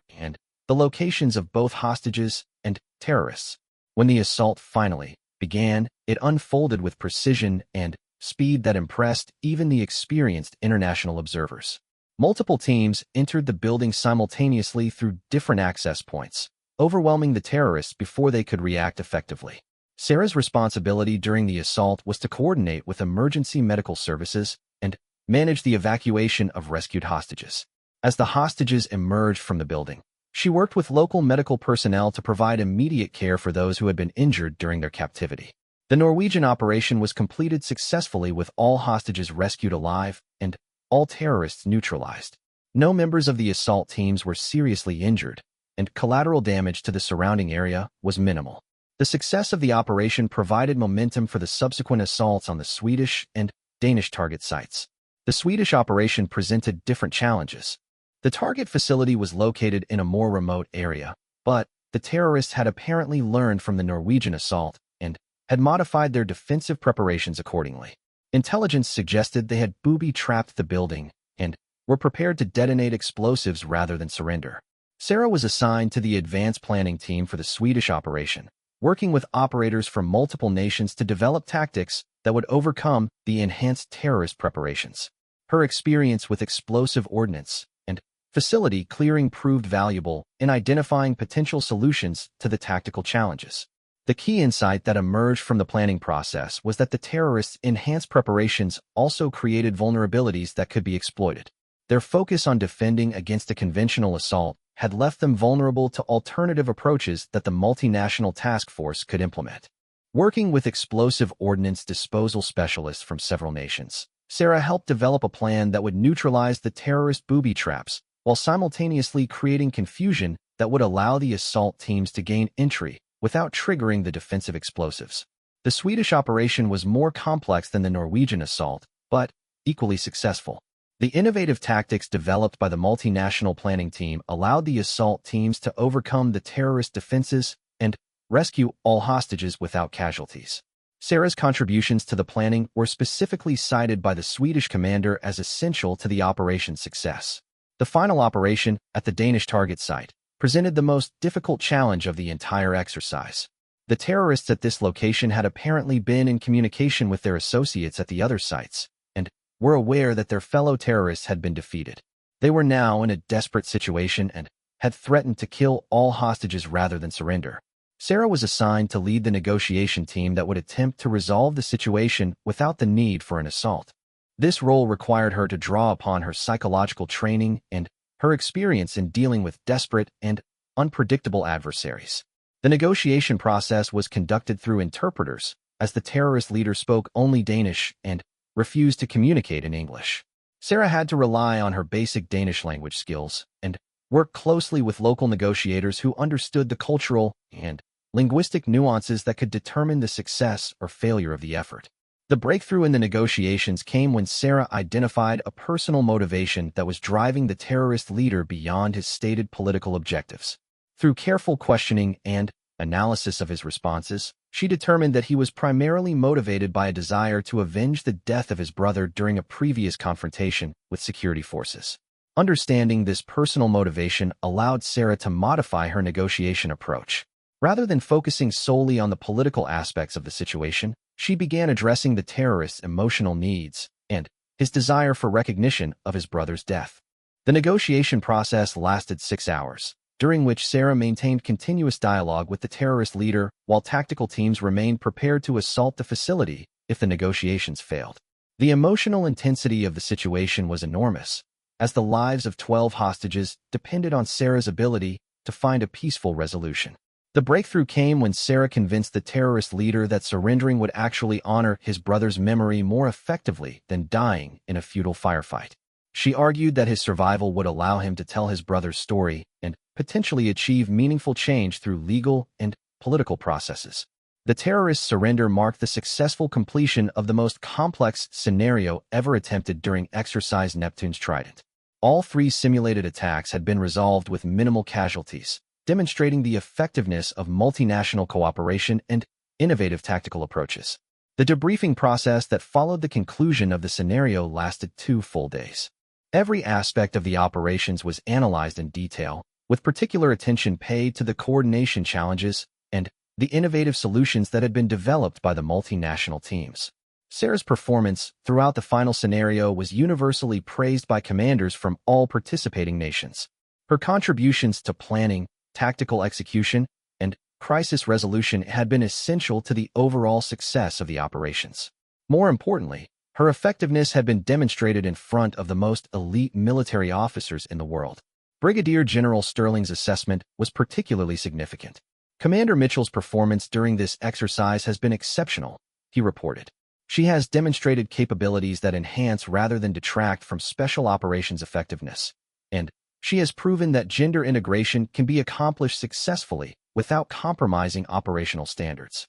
and the locations of both hostages and terrorists. When the assault finally began, it unfolded with precision and speed that impressed even the experienced international observers. Multiple teams entered the building simultaneously through different access points, overwhelming the terrorists before they could react effectively. Sarah's responsibility during the assault was to coordinate with emergency medical services and manage the evacuation of rescued hostages. As the hostages emerged from the building, she worked with local medical personnel to provide immediate care for those who had been injured during their captivity. The Norwegian operation was completed successfully with all hostages rescued alive and all terrorists neutralized. No members of the assault teams were seriously injured, and collateral damage to the surrounding area was minimal. The success of the operation provided momentum for the subsequent assaults on the Swedish and Danish target sites. The Swedish operation presented different challenges. The target facility was located in a more remote area, but the terrorists had apparently learned from the Norwegian assault and had modified their defensive preparations accordingly. Intelligence suggested they had booby-trapped the building and were prepared to detonate explosives rather than surrender. Sarah was assigned to the advanced planning team for the Swedish operation, working with operators from multiple nations to develop tactics that would overcome the enhanced terrorist preparations. Her experience with explosive ordnance and facility clearing proved valuable in identifying potential solutions to the tactical challenges. The key insight that emerged from the planning process was that the terrorists' enhanced preparations also created vulnerabilities that could be exploited. Their focus on defending against a conventional assault had left them vulnerable to alternative approaches that the multinational task force could implement. Working with explosive ordnance disposal specialists from several nations, Sarah helped develop a plan that would neutralize the terrorist booby traps while simultaneously creating confusion that would allow the assault teams to gain entry without triggering the defensive explosives. The Swedish operation was more complex than the Norwegian assault, but equally successful. The innovative tactics developed by the multinational planning team allowed the assault teams to overcome the terrorist defenses and rescue all hostages without casualties. Sarah's contributions to the planning were specifically cited by the Swedish commander as essential to the operation's success. The final operation at the Danish target site presented the most difficult challenge of the entire exercise. The terrorists at this location had apparently been in communication with their associates at the other sites, and were aware that their fellow terrorists had been defeated. They were now in a desperate situation and had threatened to kill all hostages rather than surrender. Sarah was assigned to lead the negotiation team that would attempt to resolve the situation without the need for an assault. This role required her to draw upon her psychological training and her experience in dealing with desperate and unpredictable adversaries. The negotiation process was conducted through interpreters, as the terrorist leader spoke only Danish and refused to communicate in English. Sarah had to rely on her basic Danish language skills and work closely with local negotiators who understood the cultural and linguistic nuances that could determine the success or failure of the effort. The breakthrough in the negotiations came when Sarah identified a personal motivation that was driving the terrorist leader beyond his stated political objectives. Through careful questioning and analysis of his responses, she determined that he was primarily motivated by a desire to avenge the death of his brother during a previous confrontation with security forces. Understanding this personal motivation allowed Sarah to modify her negotiation approach. Rather than focusing solely on the political aspects of the situation, she began addressing the terrorist's emotional needs and his desire for recognition of his brother's death. The negotiation process lasted 6 hours, during which Sarah maintained continuous dialogue with the terrorist leader while tactical teams remained prepared to assault the facility if the negotiations failed. The emotional intensity of the situation was enormous, as the lives of 12 hostages depended on Sarah's ability to find a peaceful resolution. The breakthrough came when Sarah convinced the terrorist leader that surrendering would actually honor his brother's memory more effectively than dying in a futile firefight. She argued that his survival would allow him to tell his brother's story and potentially achieve meaningful change through legal and political processes. The terrorist's surrender marked the successful completion of the most complex scenario ever attempted during Exercise Neptune's Trident. All 3 simulated attacks had been resolved with minimal casualties, demonstrating the effectiveness of multinational cooperation and innovative tactical approaches. The debriefing process that followed the conclusion of the scenario lasted 2 full days. Every aspect of the operations was analyzed in detail, with particular attention paid to the coordination challenges and the innovative solutions that had been developed by the multinational teams. Sarah's performance throughout the final scenario was universally praised by commanders from all participating nations. Her contributions to planning, tactical execution, and crisis resolution had been essential to the overall success of the operations. More importantly, her effectiveness had been demonstrated in front of the most elite military officers in the world. Brigadier General Sterling's assessment was particularly significant. Commander Mitchell's performance during this exercise has been exceptional, he reported. She has demonstrated capabilities that enhance rather than detract from special operations effectiveness, and she has proven that gender integration can be accomplished successfully without compromising operational standards.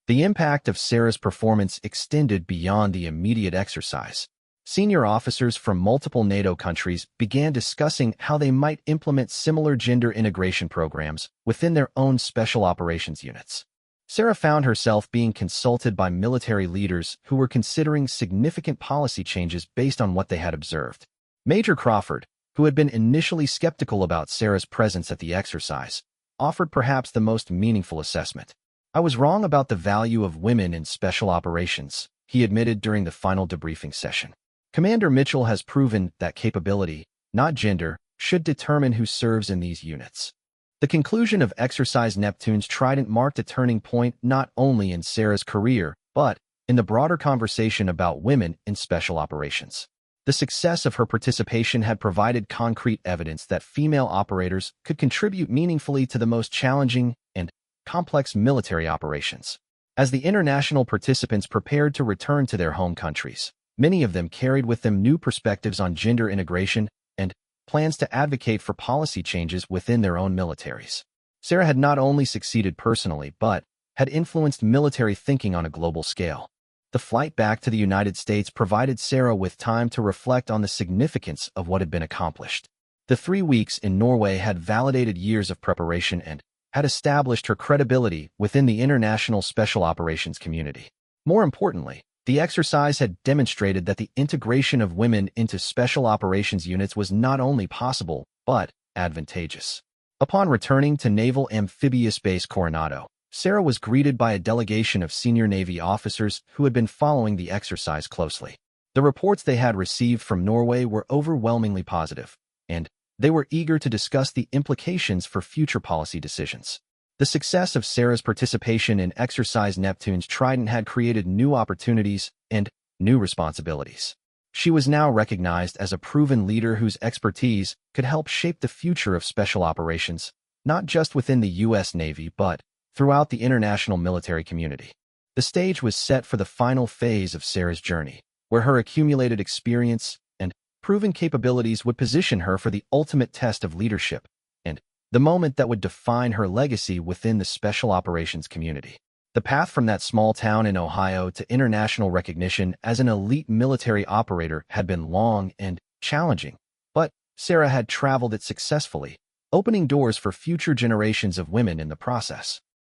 The impact of Sarah's performance extended beyond the immediate exercise. Senior officers from multiple NATO countries began discussing how they might implement similar gender integration programs within their own special operations units. Sarah found herself being consulted by military leaders who were considering significant policy changes based on what they had observed. Major Crawford, who had been initially skeptical about Sarah's presence at the exercise, offered perhaps the most meaningful assessment. "I was wrong about the value of women in special operations," he admitted during the final debriefing session. Commander Mitchell has proven that capability, not gender, should determine who serves in these units. The conclusion of Exercise Neptune's Trident marked a turning point not only in Sarah's career, but in the broader conversation about women in special operations. The success of her participation had provided concrete evidence that female operators could contribute meaningfully to the most challenging and complex military operations. As the international participants prepared to return to their home countries, many of them carried with them new perspectives on gender integration and plans to advocate for policy changes within their own militaries. Sarah had not only succeeded personally but had influenced military thinking on a global scale. The flight back to the United States provided Sarah with time to reflect on the significance of what had been accomplished. The 3 weeks in Norway had validated years of preparation and had established her credibility within the international special operations community. More importantly, the exercise had demonstrated that the integration of women into special operations units was not only possible, but advantageous. Upon returning to Naval Amphibious Base Coronado, Sarah was greeted by a delegation of senior Navy officers who had been following the exercise closely. The reports they had received from Norway were overwhelmingly positive, and they were eager to discuss the implications for future policy decisions. The success of Sarah's participation in Exercise Neptune's Trident had created new opportunities and new responsibilities. She was now recognized as a proven leader whose expertise could help shape the future of special operations, not just within the U.S. Navy but throughout the international military community. The stage was set for the final phase of Sarah's journey, where her accumulated experience and proven capabilities would position her for the ultimate test of leadership and the moment that would define her legacy within the special operations community. The path from that small town in Ohio to international recognition as an elite military operator had been long and challenging, but Sarah had traveled it successfully, opening doors for future generations of women in the process.